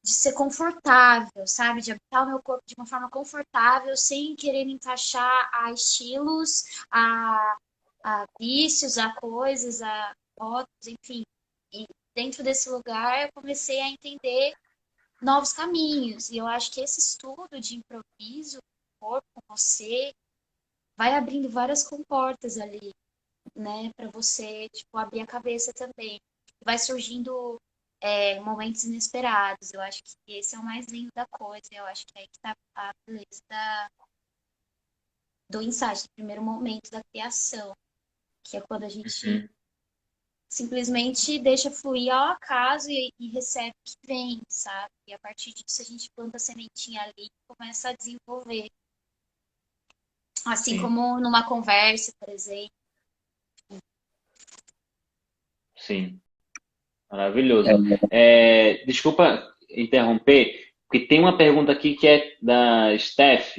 de ser confortável, sabe? De habitar o meu corpo de uma forma confortável, sem querer me encaixar a estilos, a vícios, a coisas, a fotos, enfim. E dentro desse lugar eu comecei a entender novos caminhos. E eu acho que esse estudo de improviso, corpo com você, vai abrindo várias comportas ali, né? Para você, tipo, abrir a cabeça também. Vai surgindo momentos inesperados. Eu acho que esse é o mais lindo da coisa. Eu acho que é aí que tá a beleza do insight, do primeiro momento da criação, que é quando a gente Uhum. simplesmente deixa fluir ao acaso e recebe o que vem, sabe? E a partir disso a gente planta a sementinha ali e começa a desenvolver. Assim Sim, como numa conversa, por exemplo. sim. Maravilhoso. É, Desculpa interromper, porque tem uma pergunta aqui que é da Steph.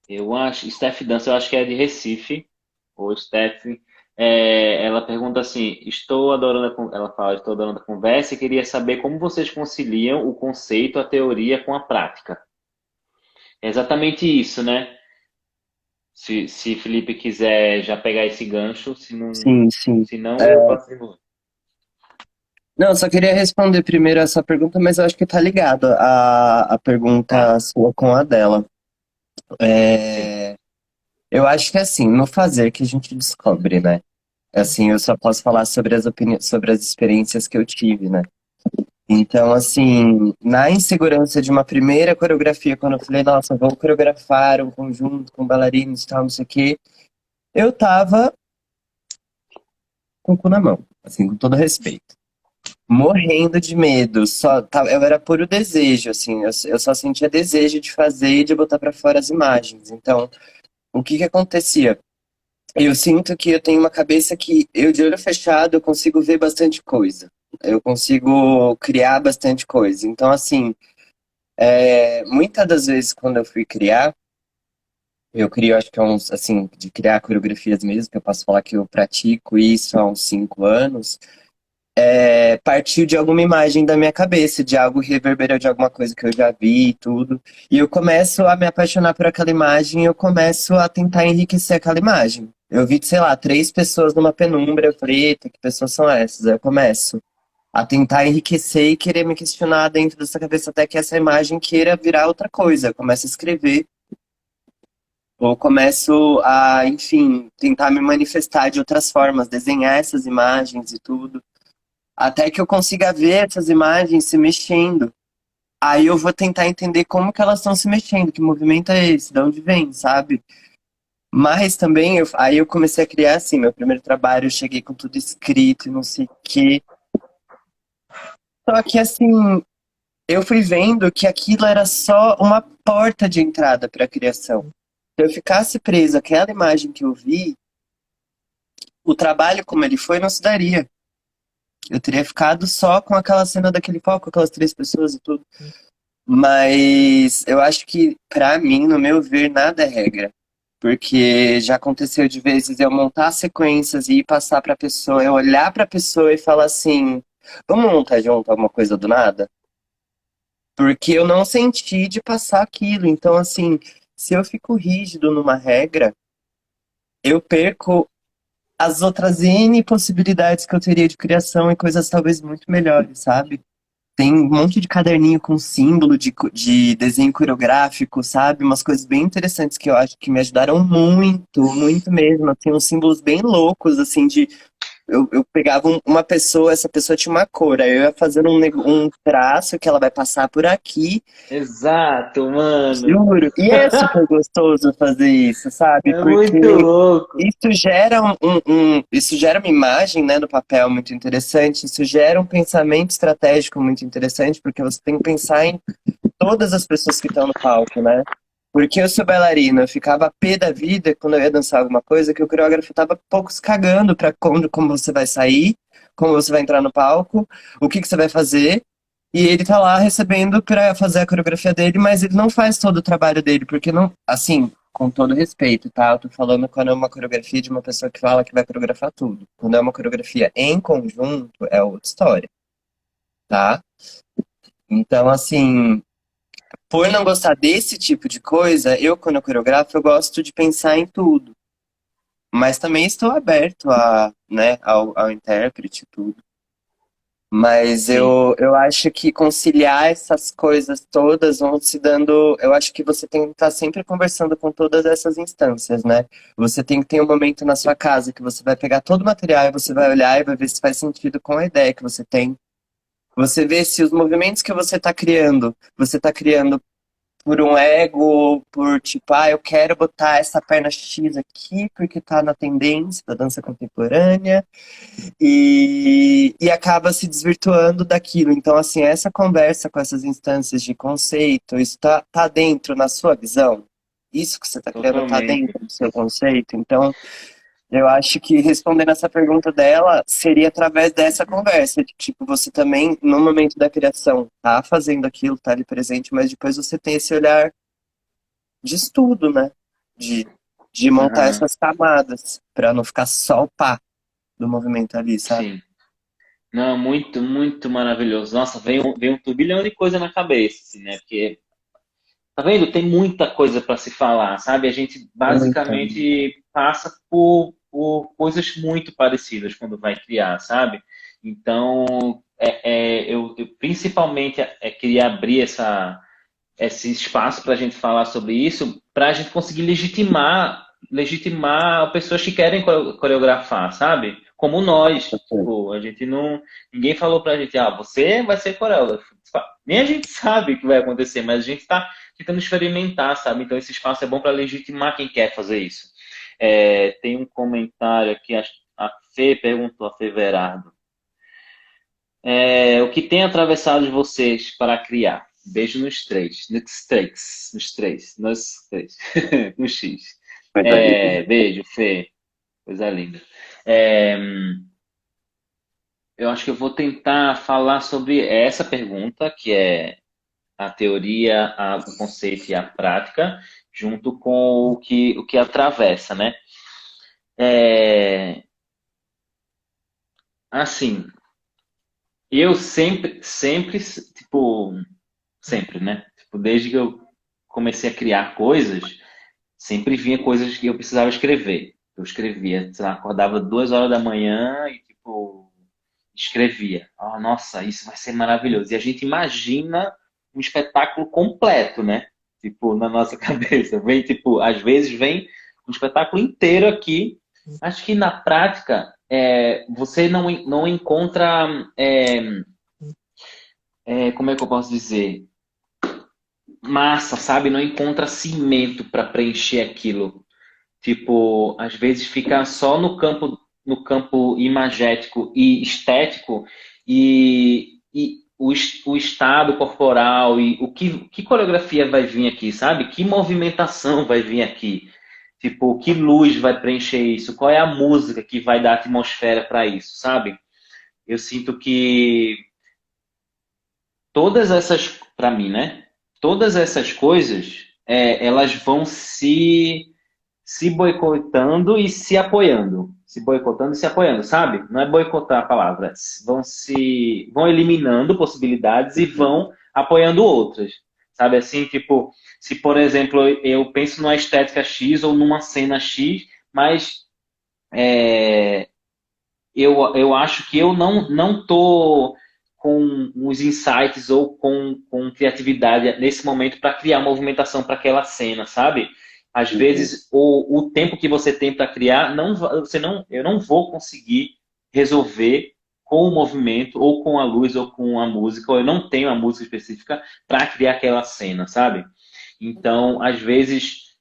Eu acho, Steph Dança, eu acho que é de Recife, ou Steph. Ela pergunta assim: estou adorando, ela fala, estou adorando a conversa e queria saber como vocês conciliam o conceito, a teoria com a prática. É exatamente isso, né? Se Felipe quiser já pegar esse gancho, sim, sim. se não, eu É, passo de novo. não, eu só queria responder primeiro essa pergunta, mas eu acho que tá ligado a pergunta Tá, sua com a dela. sim, É, eu acho que assim, no fazer que a gente descobre, né? Assim, eu só posso falar sobre as opiniões, sobre as experiências que eu tive, né? Então, assim, na insegurança de uma primeira coreografia, quando eu falei, nossa, vou coreografar um conjunto com bailarinos e tal, não sei o quê, eu tava com o cu na mão, assim, com todo respeito. Morrendo de medo, eu era puro desejo, assim, eu só sentia desejo de fazer e de botar pra fora as imagens. Então, o que que acontecia? Eu sinto que eu tenho uma cabeça que eu de olho fechado eu consigo ver bastante coisa. Eu consigo criar bastante coisa. Então, assim, muitas das vezes quando eu fui criar, eu crio, acho que é uns, assim, de criar coreografias mesmo, que eu posso falar que eu pratico isso há uns 5 anos. Partiu de alguma imagem da minha cabeça, de algo que reverberou de alguma coisa que eu já vi e tudo. E eu começo a me apaixonar por aquela imagem e eu começo a tentar enriquecer aquela imagem. Eu vi, sei lá, 3 pessoas numa penumbra, eu falei, eita, que pessoas são essas? Aí eu começo a tentar enriquecer e querer me questionar dentro dessa cabeça até que essa imagem queira virar outra coisa. Eu começo a escrever, ou começo a, enfim, tentar me manifestar de outras formas, desenhar essas imagens e tudo. Até que eu consiga ver essas imagens se mexendo. Aí eu vou tentar entender como que elas estão se mexendo, que movimento é esse, de onde vem, sabe? Mas também, aí eu comecei a criar assim, meu primeiro trabalho, eu cheguei com tudo escrito e não sei o quê. Só que assim, eu fui vendo que aquilo era só uma porta de entrada para a criação. Se eu ficasse preso àquela imagem que eu vi, o trabalho como ele foi não se daria. Eu teria ficado só com aquela cena daquele palco, aquelas 3 pessoas e tudo. Mas eu acho que, pra mim, no meu ver, nada é regra. Porque já aconteceu de vezes eu montar sequências e ir passar pra pessoa, eu olhar pra pessoa e falar assim: vamos montar junto alguma coisa do nada? Porque eu não senti de passar aquilo. Então, assim, se eu fico rígido numa regra, eu perco as outras N possibilidades que eu teria de criação e coisas talvez muito melhores, sabe? Tem um monte de caderninho com símbolo de desenho coreográfico, sabe? Umas coisas bem interessantes que eu acho que me ajudaram muito, muito mesmo. Assim, uns símbolos bem loucos, assim, de. Eu pegava uma pessoa, essa pessoa tinha uma cor, aí eu ia fazendo um traço que ela vai passar por aqui, exato, mano. juro. E é super gostoso fazer isso, sabe? É Porque muito louco. isso gera isso gera uma imagem, né, no papel muito interessante, isso gera um pensamento estratégico muito interessante, porque você tem que pensar em todas as pessoas que estão no palco, né? Porque eu sou bailarina, eu ficava pé da vida quando eu ia dançar alguma coisa, que o coreógrafo tava pouco se cagando pra como você vai sair, como você vai entrar no palco, o que que você vai fazer. E ele tá lá recebendo pra fazer a coreografia dele, mas ele não faz todo o trabalho dele, porque não, assim, com todo respeito, tá? Eu tô falando quando é uma coreografia de uma pessoa que fala que vai coreografar tudo. Quando é uma coreografia em conjunto, é outra história, tá? Então, assim, por não gostar desse tipo de coisa, eu, quando eu coreografo, eu gosto de pensar em tudo. Mas também estou aberto né, ao intérprete e tudo. Mas Sim. eu acho que conciliar essas coisas todas vão se dando. Eu acho que você tem que estar sempre conversando com todas essas instâncias, né? Você tem que ter um momento na sua casa que você vai pegar todo o material e você vai olhar e vai ver se faz sentido com a ideia que você tem. Você vê se os movimentos que você está criando por um ego, por tipo, eu quero botar essa perna X aqui porque tá na tendência da dança contemporânea e acaba se desvirtuando daquilo. Então, assim, essa conversa com essas instâncias de conceito, isso tá dentro na sua visão? Isso que você está criando tá Totalmente. dentro do seu conceito? Então, eu acho que respondendo essa pergunta dela seria através dessa conversa, de tipo, você também, no momento da criação, tá fazendo aquilo, tá ali presente, mas depois você tem esse olhar de estudo, né? De, de montar Aham. essas camadas, para não ficar só o pá do movimento ali, sabe? Sim. Não, muito, muito maravilhoso. Nossa, vem um turbilhão de coisa na cabeça, assim, né? Porque, tá vendo? Tem muita coisa para se falar, sabe? A gente Então, basicamente passa por coisas muito parecidas quando vai criar, sabe? Então, eu principalmente queria abrir esse espaço para a gente falar sobre isso, para a gente conseguir legitimar pessoas que querem coreografar, sabe? Como nós, tipo, a gente não, ninguém falou para a gente, você vai ser coreógrafo. Nem a gente sabe o que vai acontecer, mas a gente está tentando experimentar, sabe? Então esse espaço é bom para legitimar quem quer fazer isso. Tem um comentário aqui, a Fê perguntou, a Fê Verardo. O que tem atravessado vocês para criar? Beijo nos três, no X. coisa linda. Beijo, Fê, coisa linda. É, eu acho que eu vou tentar falar sobre essa pergunta, que é a teoria, o conceito e a prática, junto com o que atravessa, né? É, assim, eu sempre, tipo, sempre, né? Tipo, desde que eu comecei a criar coisas, sempre vinha coisas que eu precisava escrever. Eu escrevia, sei lá, acordava 2 horas da manhã e, tipo, escrevia. Nossa, isso vai ser maravilhoso. E a gente imagina um espetáculo completo, né? Tipo, na nossa cabeça. Vem, tipo, às vezes vem um espetáculo inteiro aqui. Acho que na prática, você não encontra, como é que eu posso dizer? Massa, sabe? Não encontra cimento para preencher aquilo. Tipo, às vezes fica só no campo imagético e estético e o estado corporal e que coreografia vai vir aqui, sabe? Que movimentação vai vir aqui? Tipo, que luz vai preencher isso? Qual é a música que vai dar atmosfera para isso, sabe? Eu sinto que todas essas, para mim, né? Todas essas coisas, elas vão se boicotando e se apoiando. Se boicotando e se apoiando, sabe? Não é boicotar a palavra. Vão eliminando possibilidades e vão apoiando outras. Sabe assim, tipo, se por exemplo eu penso numa estética X ou numa cena X, mas eu acho que eu não tô com os insights ou com criatividade nesse momento para criar movimentação para aquela cena, sabe? Às Uhum. vezes o tempo que você tem para criar, eu não vou conseguir resolver com o movimento, ou com a luz, ou com a música, ou eu não tenho a música específica para criar aquela cena, sabe? Então, às vezes,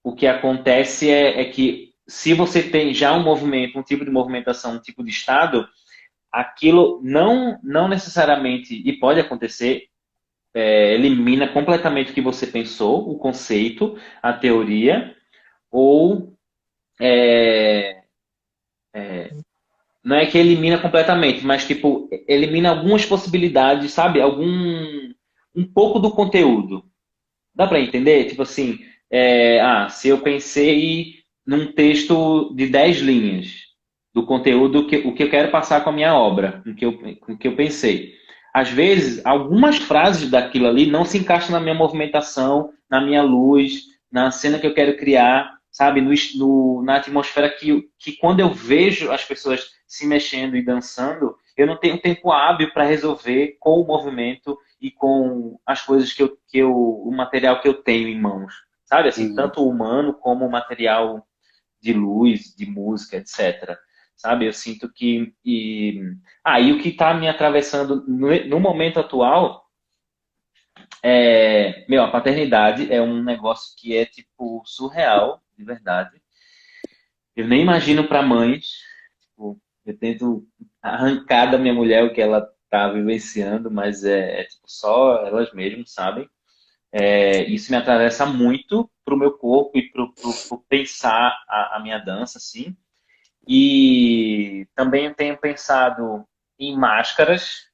o que acontece é que se você tem já um movimento, um tipo de movimentação, um tipo de estado, aquilo não necessariamente, e pode acontecer, elimina completamente o que você pensou, o conceito, a teoria, ou não é que elimina completamente, mas tipo, elimina algumas possibilidades, sabe? Um pouco do conteúdo. Dá para entender? Tipo assim, se eu pensei num texto de 10 linhas do conteúdo, o que eu quero passar com a minha obra, com o que eu pensei. Às vezes, algumas frases daquilo ali não se encaixam na minha movimentação, na minha luz, na cena que eu quero criar, sabe? Na atmosfera que quando eu vejo as pessoas se mexendo e dançando, eu não tenho tempo hábil para resolver com o movimento e com as coisas o material que eu tenho em mãos, sabe? Assim, Uhum. tanto o humano como o material de luz, de música, etc. Sabe? Eu sinto e o que está me atravessando no momento atual a paternidade é um negócio que é, tipo, surreal, de verdade. Eu nem imagino para mães, tipo, eu tento arrancar da minha mulher o que ela tá vivenciando, mas tipo, só elas mesmas sabem. Isso me atravessa muito pro meu corpo e pro pensar a minha dança, assim. E também eu tenho pensado em máscaras.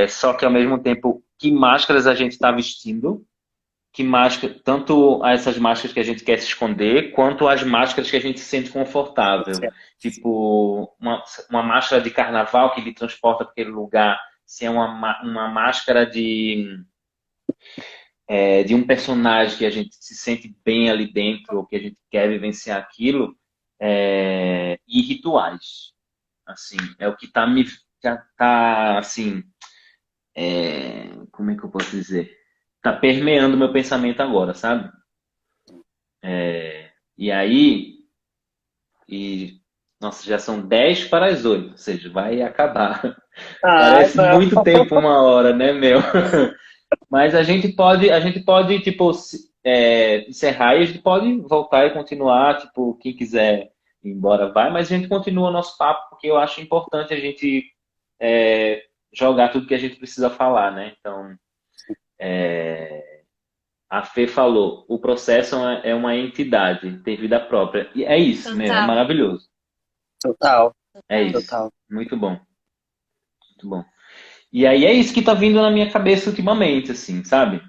Só que ao mesmo tempo, que máscaras a gente está vestindo? Que máscara, tanto essas máscaras que a gente quer se esconder, quanto as máscaras que a gente se sente confortável. Tipo, uma máscara de carnaval que lhe transporta para aquele lugar, se é uma máscara de um personagem que a gente se sente bem ali dentro, ou que a gente quer vivenciar aquilo, e rituais. Assim, é o que tá assim, como é que eu posso dizer? Tá permeando meu pensamento agora, sabe? E aí, e, nossa, já são 10 para as 8, ou seja, vai acabar. Ai, Parece não. muito tempo, uma hora, né, meu? Mas a gente pode, tipo, encerrar e a gente pode voltar e continuar, tipo, quem quiser ir embora vai, mas a gente continua o nosso papo, porque eu acho importante a gente jogar tudo que a gente precisa falar, né? Então, a Fê falou, o processo é uma entidade, tem vida própria. E é isso, meu, é Total, maravilhoso. Total, É total. isso. total. Muito bom, muito bom. E aí é isso que tá vindo na minha cabeça ultimamente, assim, sabe?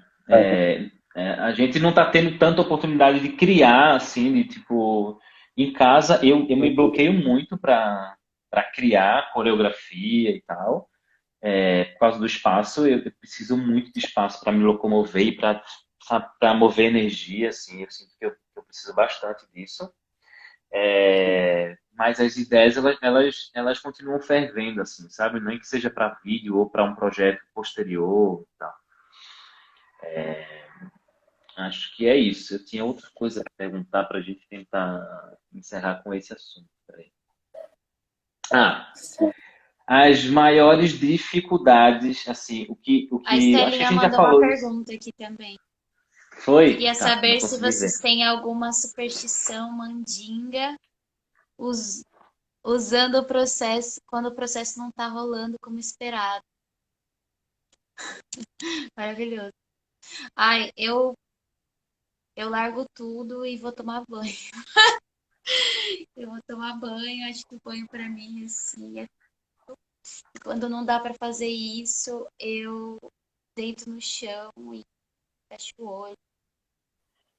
A gente não tá tendo tanta oportunidade de criar, assim, de tipo, em casa eu me bloqueio muito para criar coreografia e tal, por causa do espaço, eu preciso muito de espaço para me locomover e para mover energia, assim, eu sinto que eu preciso bastante disso. Mas as ideias elas continuam fervendo, assim, sabe? Nem que seja para vídeo ou para um projeto posterior, e tal. Acho que é isso. Eu tinha outra coisa para perguntar para a gente tentar encerrar com esse assunto. Peraí. Ah, Sim. as maiores dificuldades, assim, A acho que a Estelinha gente já mandou uma falou isso. pergunta aqui também. Foi? Queria Tá, não saber se consegui vocês ver. têm alguma superstição mandinga us- usando o processo quando o processo não tá rolando como esperado. Maravilhoso. Ai, eu largo tudo e vou tomar banho. Eu vou tomar banho, acho que o banho pra mim assim, quando não dá pra fazer isso, eu deito no chão e fecho o olho,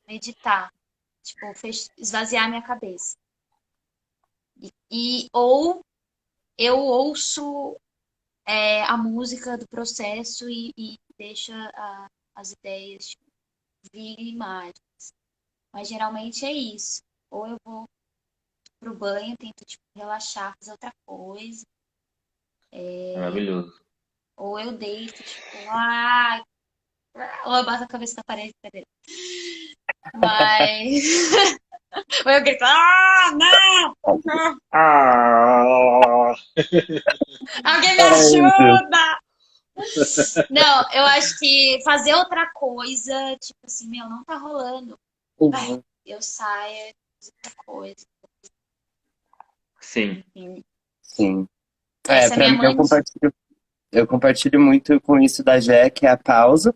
meditar, tipo, esvaziar minha cabeça. Ou eu ouço a música do processo e deixa as ideias tipo, virem imagens. Mas geralmente é isso. Ou eu vou pro banho, tento tipo, relaxar, fazer outra coisa. Maravilhoso. Ou eu deito, tipo, ou eu bato a cabeça na parede, cadê? Mas. Ou eu grito, não! Não! Ah! Alguém me Ai, meu Deus. ajuda! Não, eu acho que fazer outra coisa, tipo assim, meu, não tá rolando. Vai, Uhum. eu saio, faço outra coisa. Sim, Enfim, Sim. essa é a Pra minha mim, mãe. eu compartilho muito com isso da Jé, que é a pausa.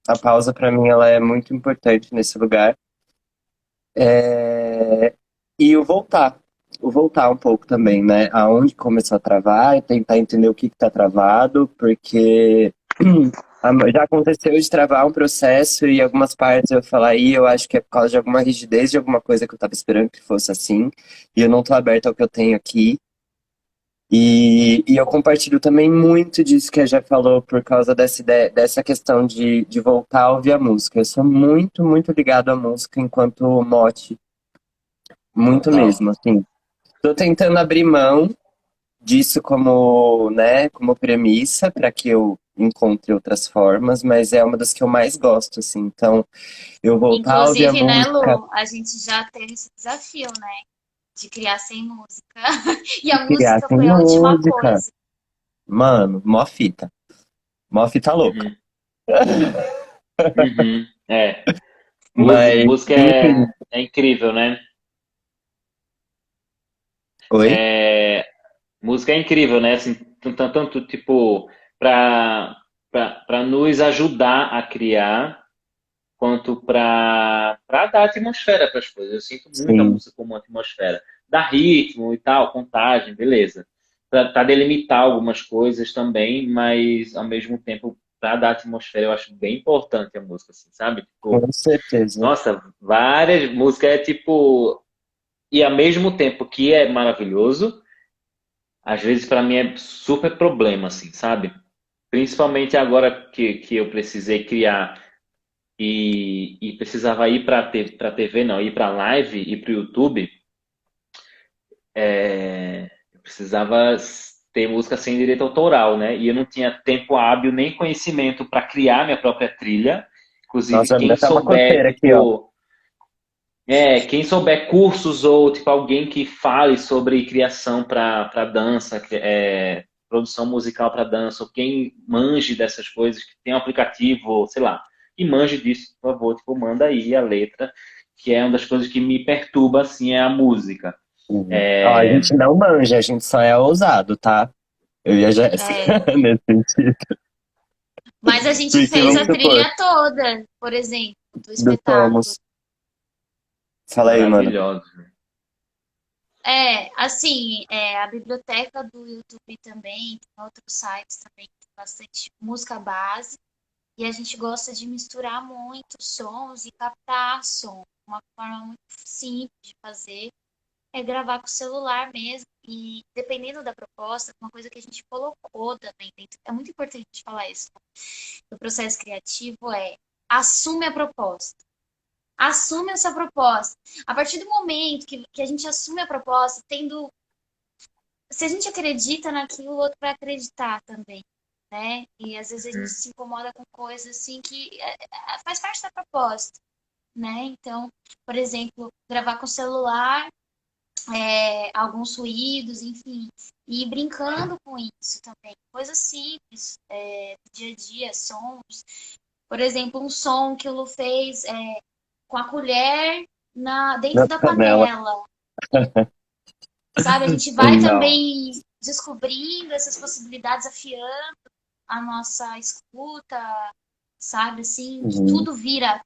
A pausa, pra mim, ela é muito importante nesse lugar. É, E o voltar um pouco também, né? Aonde começou a travar e tentar entender o que que tá travado, porque já aconteceu de travar um processo e algumas partes eu falar aí, eu acho que é por causa de alguma rigidez de alguma coisa que eu tava esperando que fosse assim, e eu não tô aberto ao que eu tenho aqui. E eu compartilho também muito disso que a já falou por causa dessa ideia, dessa questão de voltar a ouvir a música. Eu sou muito, muito ligado à música enquanto mote, muito Total. mesmo, assim. Tô tentando abrir mão disso como, né, como premissa para que eu encontre outras formas, mas é uma das que eu mais gosto, assim. Então, eu voltar a ouvir a Inclusive, né, música Lu, a gente já teve esse desafio, né, de criar sem música. E a e criar música sem foi a última música, coisa. mano, mó fita louca. Uhum, uhum. É. Mas, Música enfim, é incrível, né? oi? É, música é incrível, né? Assim, tanto tipo, para para nos ajudar a criar, quanto para dar atmosfera para as coisas. Eu sinto muito a Sim, música como uma atmosfera. Dá ritmo e tal, contagem, beleza. Para delimitar algumas coisas também, mas ao mesmo tempo, para dar atmosfera, eu acho bem importante a música, assim, sabe? Tipo, com certeza. nossa, várias músicas é tipo. E ao mesmo tempo que é maravilhoso, às vezes para mim é super problema, assim, sabe? Principalmente agora que eu precisei criar e precisava ir para TV, não, ir para live e para o YouTube, eu precisava ter música sem direito autoral, né? E eu não tinha tempo hábil nem conhecimento para criar minha própria trilha. Inclusive, Nossa, quem ainda tá uma souber, coceira aqui, ó. tipo, quem souber cursos ou tipo alguém que fale sobre criação para dança, produção musical para dança, ou quem manje dessas coisas, que tem um aplicativo, sei lá, e manje disso, por favor, tipo, manda aí a letra, que é uma das coisas que me perturba assim é a música. Uhum. Ó, a É, gente não manja, a gente só é ousado, tá? Eu e a Jéssica, É, nesse sentido. mas a gente Porque fez vamos a supor, trilha toda, por exemplo, do do espetáculo. Somos. Fala aí, mano. maravilhoso. Assim, a biblioteca do YouTube também, tem outros sites também, tem bastante música base. E a gente gosta de misturar muito sons e captar som. Uma forma muito simples de fazer é gravar com o celular mesmo. E dependendo da proposta, uma coisa que a gente colocou também dentro, é muito importante a gente falar isso, no processo criativo assume a proposta. Assume essa proposta. A partir do momento que a gente assume a proposta, tendo. Se a gente acredita naquilo, o outro vai acreditar também, né? E às vezes a gente Uhum. se incomoda com coisas assim que faz parte da proposta, né? Então, por exemplo, gravar com o celular, alguns ruídos, enfim, e ir brincando com isso também. Coisas simples, do dia a dia, sons. Por exemplo, um som que o Lu fez com a colher Na dentro da panela. panela, sabe? A gente vai Legal. também descobrindo essas possibilidades, afiando a nossa escuta, sabe? Assim, Uhum. tudo vira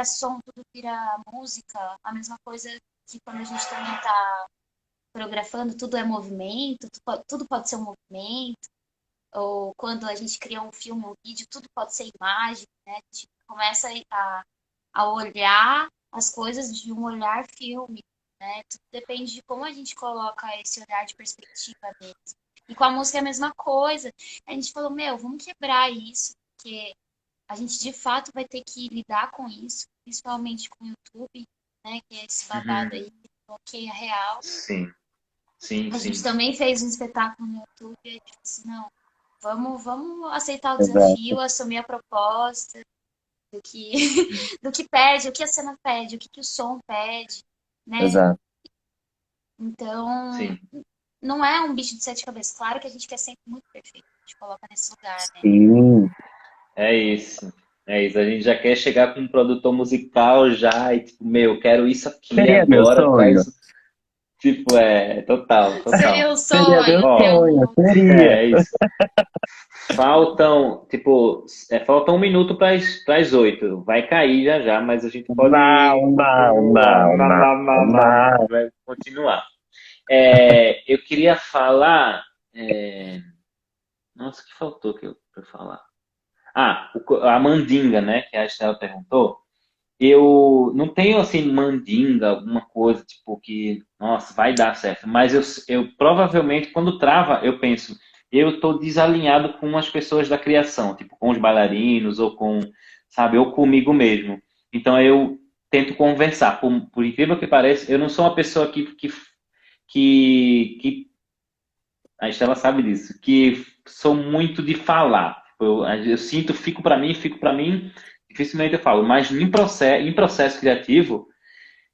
som, tudo vira música. A mesma coisa que quando a gente também está coreografando, tudo é movimento, tudo pode ser um movimento. Ou quando a gente cria um filme, um vídeo, tudo pode ser imagem, né? A gente começa a olhar as coisas de um olhar filme, né? Tudo depende de como a gente coloca esse olhar de perspectiva mesmo. E com a música é a mesma coisa. A gente falou, meu, vamos quebrar isso, porque a gente de fato vai ter que lidar com isso, principalmente com o YouTube, né? Que é esse babado Uhum. aí que bloqueia real. Sim, sim, A gente sim. também fez um espetáculo no YouTube e a gente disse, não, vamos aceitar o Exato, desafio, assumir a proposta do que, Uhum. do que pede, o que a cena pede, o que o som pede, né? exato. Então, Sim. não é um bicho de sete cabeças. Claro que a gente quer sempre muito perfeito. A gente coloca nesse lugar, né? Sim. É isso. É isso. A gente já quer chegar com um produtor musical já e tipo, meu, quero isso aqui Seria meu agora, sonho. faz. Tipo, total, Seria total. o Seria meu sonho ter Ó, sonho, um. seria. é isso. Faltam 1 minuto para as 8. Vai cair já já, mas a gente Não, pode não, continuar. não, não, não. Vai continuar. Eu queria falar. é, Nossa, o que faltou que eu para falar? A mandinga, né? Que a Estela perguntou. Eu não tenho assim mandinga, alguma coisa tipo que, nossa, vai dar certo. Mas eu provavelmente, quando trava, eu penso, eu estou desalinhado com as pessoas da criação, tipo com os bailarinos ou com, sabe, ou comigo mesmo. Então eu tento conversar. Por incrível que pareça, eu não sou uma pessoa que a Estela sabe disso, que sou muito de falar. Tipo, eu sinto, fico para mim, dificilmente eu falo, mas em processo criativo,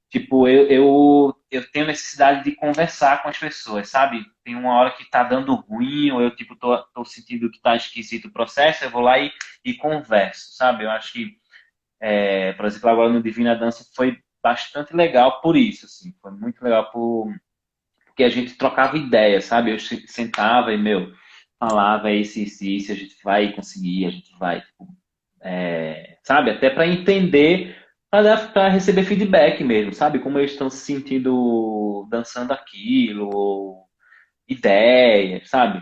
tipo, eu tenho necessidade de conversar com as pessoas, sabe? Tem uma hora que tá dando ruim, ou eu, tipo, tô sentindo que tá esquisito o processo, eu vou lá e converso, sabe? Eu acho que, por exemplo, agora no Divina Dança foi bastante legal por isso, assim, foi muito legal porque a gente trocava ideias, sabe? Eu sentava e, falava isso, a gente vai conseguir, a gente vai, tipo, sabe? Até para entender, para receber feedback mesmo, sabe? Como eles estão se sentindo dançando aquilo, ou ideias, sabe?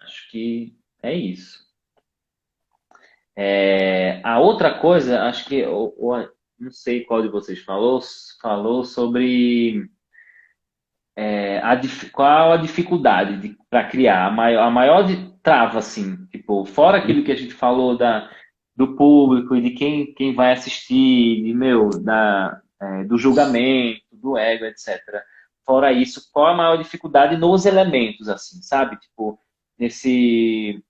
Acho que é isso. A outra coisa, acho que, não sei qual de vocês falou sobre qual a dificuldade para criar? A maior trava, assim, tipo, fora aquilo que a gente falou do público e de quem vai assistir, do julgamento, do ego, etc. Fora isso, qual a maior dificuldade nos elementos, assim, sabe? Tipo, nesse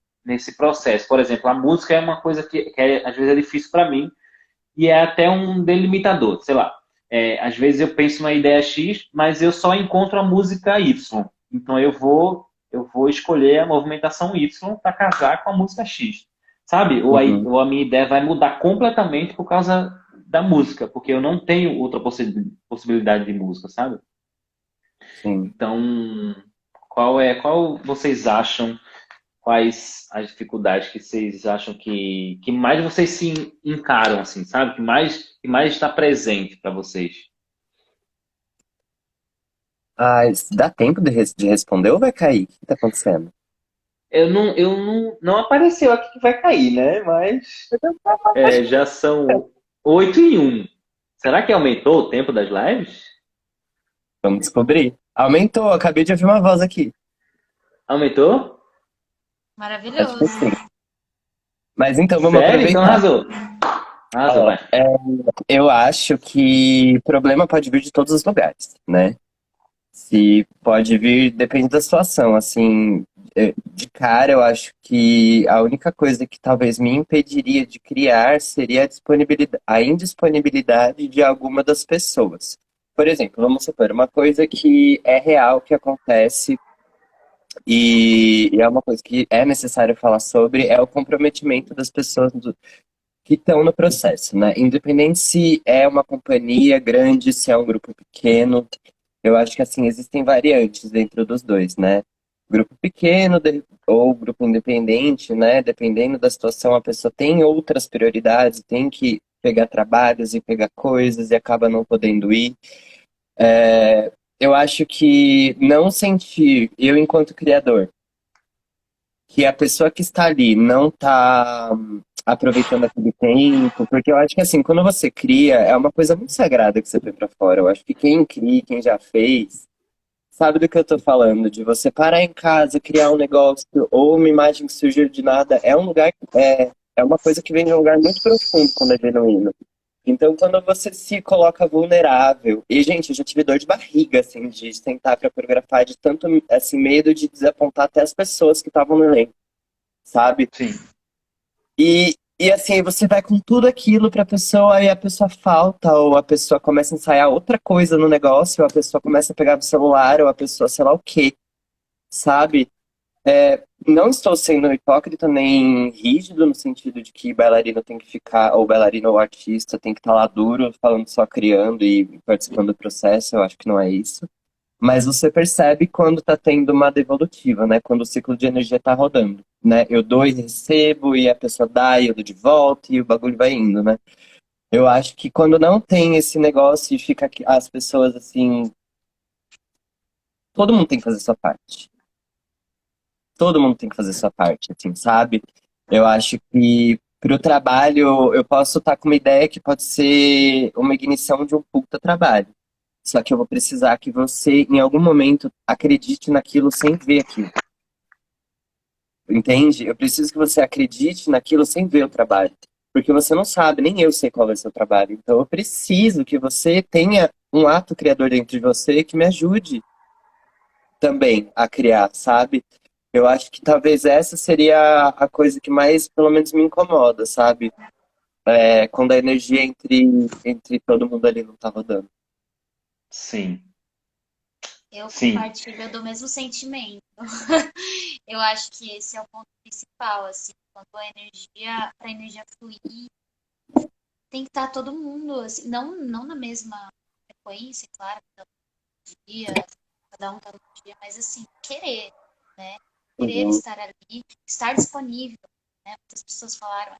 processo. Por exemplo, a música é uma coisa que às vezes é difícil para mim, e é até um delimitador, sei lá. Às vezes eu penso na ideia X, mas eu só encontro a música Y. Então eu vou escolher a movimentação Y para casar com a música X, sabe? Uhum, Ou a minha ideia vai mudar completamente por causa da música, porque eu não tenho outra possibilidade de música, sabe? sim. Então, qual vocês acham? Quais as dificuldades que vocês acham que mais vocês se encaram, assim, sabe? Que mais está presente para vocês? Ah, dá tempo de responder ou vai cair? O que tá acontecendo? Não apareceu aqui que vai cair, né? Mas já são 8:01. Será que aumentou o tempo das lives? Vamos descobrir. Aumentou, acabei de ouvir uma voz aqui. Aumentou? Acho que Maravilhoso. sim. Mas então vamos Sério? Então aproveitar. arrasou. Arrasou, Ó, vai. eu acho que problema pode vir de todos os lugares, né? Se pode vir, depende da situação. Assim, de cara, eu acho que a única coisa que talvez me impediria de criar seria a indisponibilidade de alguma das pessoas. Por exemplo, vamos supor, uma coisa que é real, que acontece e é uma coisa que é necessário falar sobre, é o comprometimento das pessoas que estão no processo, né? Independente se é uma companhia grande, se é um grupo pequeno, eu acho que assim existem variantes dentro dos dois, né? Grupo pequeno ou grupo independente, né? Dependendo da situação, a pessoa tem outras prioridades, tem que pegar trabalhos e pegar coisas e acaba não podendo ir. Eu acho que não sentir, eu enquanto criador, que a pessoa que está ali não está aproveitando aquele tempo, porque eu acho que assim, quando você cria, é uma coisa muito sagrada que você põe pra fora. Eu acho que quem cria, quem já fez, sabe do que eu tô falando, de você parar em casa, criar um negócio ou uma imagem que surgiu de nada, é um lugar, é uma coisa que vem de um lugar muito profundo quando é genuíno. Então, quando você se coloca vulnerável, e gente, eu já tive dor de barriga, assim, de sentar pra coreografar, de tanto, assim, medo de desapontar até as pessoas que estavam no elenco, sabe? Sim. E assim, você vai com tudo aquilo pra pessoa e a pessoa falta, ou a pessoa começa a ensaiar outra coisa no negócio, ou a pessoa começa a pegar o celular, ou a pessoa sei lá o quê, sabe? não estou sendo hipócrita nem rígido no sentido de que bailarino tem que ficar, ou bailarino ou artista tem que estar lá duro, falando só criando e participando do processo, eu acho que não é isso. Mas você percebe quando tá tendo uma devolutiva, né? Quando o ciclo de energia tá rodando, né? Eu dou e recebo, e a pessoa dá e eu dou de volta, e o bagulho vai indo, né? Eu acho que quando não tem esse negócio e fica as pessoas assim, todo mundo tem que fazer sua parte. Todo mundo tem que fazer sua parte, assim, sabe? Eu acho que pro trabalho eu posso estar com uma ideia que pode ser uma ignição de um puta trabalho. Só que eu vou precisar que você, em algum momento, acredite naquilo sem ver aquilo. Entende? Eu preciso que você acredite naquilo sem ver o trabalho. Porque você não sabe, nem eu sei qual vai ser o trabalho. Então eu preciso que você tenha um ato criador dentro de você que me ajude também a criar, sabe? Eu acho que talvez essa seria a coisa que mais, pelo menos, me incomoda, sabe? É quando a energia entre todo mundo ali não tá rodando. Sim, Eu sim, compartilho do mesmo sentimento. Eu acho que esse é o ponto principal, assim, quando para a energia fluir, tem que estar todo mundo, assim, não na mesma frequência, claro, cada dia, cada um tá no dia, mas assim, querer, né? Querer Uhum, estar ali, estar disponível, né? Muitas pessoas falaram,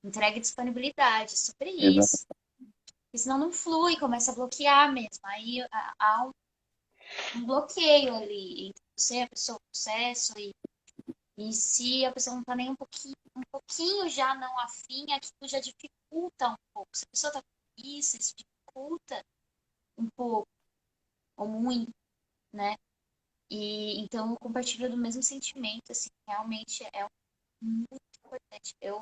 entrega disponibilidade, sobre exato. isso. Porque senão não flui, começa a bloquear mesmo. Aí há um bloqueio ali entre você, a pessoa, o processo, e se a pessoa não tá nem um pouquinho já não afim, aquilo já dificulta um pouco. Se a pessoa tá com isso dificulta um pouco, ou muito, né? E então eu compartilho do mesmo sentimento, assim, realmente é muito importante. Eu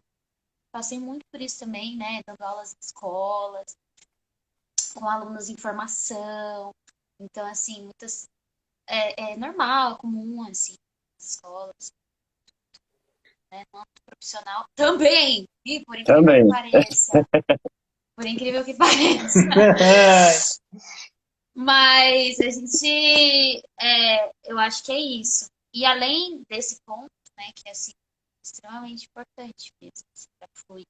passei muito por isso também, né? Dando aulas em escolas, com alunos em formação. Então, assim, muitas. É normal, é comum, assim, nas escolas, né? No âmbito profissional também, e por incrível que Também. pareça. Por incrível que pareça. Mas a gente, eu acho que é isso. E além desse ponto, né, que é assim, extremamente importante mesmo, assim, para fluir,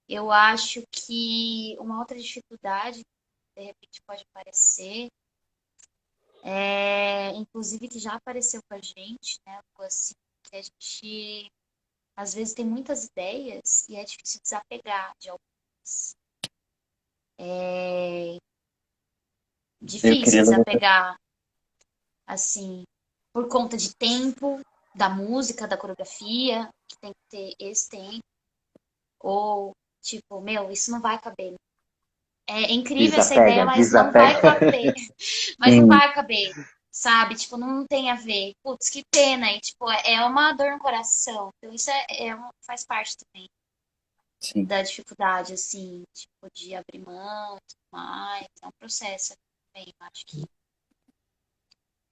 eu acho que uma outra dificuldade que de repente pode aparecer, inclusive que já apareceu com a gente, né, algo assim, que a gente às vezes tem muitas ideias e é difícil desapegar de algumas. É Eu difícil queria levantar. desapegar, assim, por conta de tempo, da música, da coreografia, que tem que ter esse tempo, ou tipo, meu, isso não vai caber. É incrível essa ideia, desapega, mas não vai desapega. caber. Mas não Sim, vai caber, sabe? Tipo, não tem a ver. Putz, que pena. E, tipo, é uma dor no coração. Então, isso faz parte também sim. da dificuldade, assim, tipo, de abrir mão e tudo mais. É um processo também, eu acho que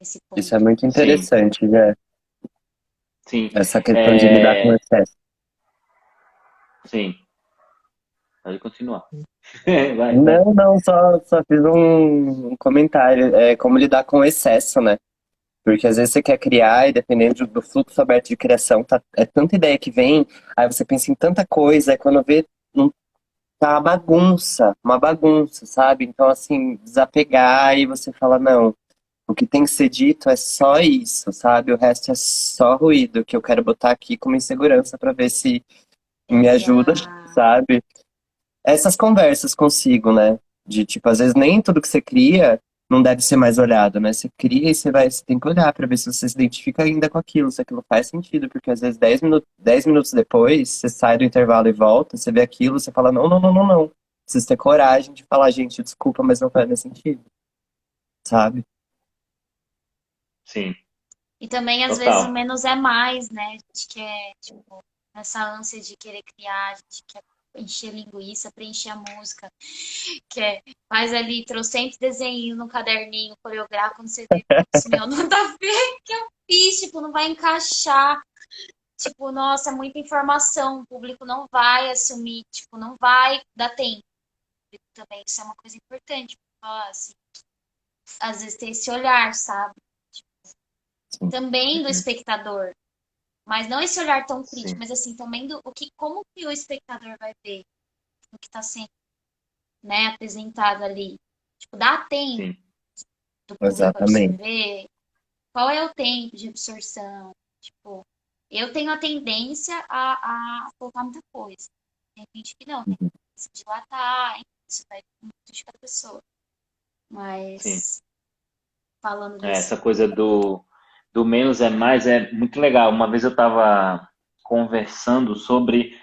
esse Isso é ponto. muito Sim, interessante, né? sim, Essa questão de lidar com o é, excesso. sim. Pode continuar. Vai, vai. Não, não, só fiz um comentário. É como lidar com o excesso, né? Porque às vezes você quer criar e dependendo do fluxo aberto de criação, é tanta ideia que vem, aí você pensa em tanta coisa, aí quando vê, não tá uma bagunça, sabe? Então, assim, desapegar e você fala, não, o que tem que ser dito é só isso, sabe? O resto é só ruído que eu quero botar aqui como insegurança pra ver se me ajuda, Exato. sabe? Essas conversas consigo, né? De tipo, às vezes nem tudo que você cria não deve ser mais olhado, né? Você cria e você tem que olhar pra ver se você se identifica ainda com aquilo, se aquilo faz sentido, porque às vezes 10 minutos depois, você sai do intervalo e volta, você vê aquilo, você fala, não, não, não, não, não. Preciso ter coragem de falar, gente, desculpa, mas não faz mais sentido, sabe? Sim, E também, às vezes, o total. menos é mais, né? A gente quer, tipo, nessa ânsia de querer criar, a gente quer encher linguiça, preencher a música, quer, faz ali, trocentos desenho no caderninho, coreográfico, quando você vê, putz, meu, nada a ver que eu fiz, tipo, não vai encaixar. Tipo, nossa, é muita informação, o público não vai assumir, tipo, não vai dar tempo. Também isso é uma coisa importante, assim, às vezes ter esse olhar, sabe? sim. também do Uhum. espectador. Mas não esse olhar tão crítico, Sim, mas assim, também como que o espectador vai ver o que está sendo, né, apresentado ali. Tipo, dá tempo sim. do público Exatamente. absorver? Qual é o tempo de absorção? Tipo, eu tenho a tendência a colocar muita coisa. Tem gente que não, tem Uhum. tendência de dilatar, enfim, isso vai muito de cada pessoa. Sim. Mas falando Essa desse. coisa do menos é mais é muito legal. Uma vez eu estava conversando sobre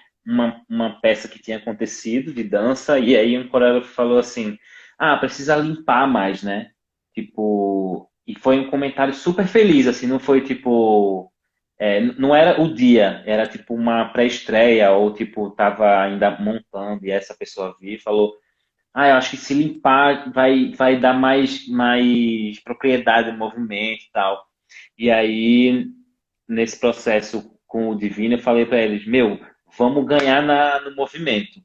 uma peça que tinha acontecido de dança, e aí um coreógrafo falou assim: Ah, precisa limpar mais, né? Tipo, e foi um comentário super feliz, assim, não foi tipo. Não era o dia, era tipo uma pré-estreia, ou tipo, tava ainda montando, e essa pessoa viu e falou. Ah, eu acho que se limpar vai dar mais propriedade no movimento e tal. E aí, nesse processo com o Divino, eu falei para eles: Meu, vamos ganhar no movimento.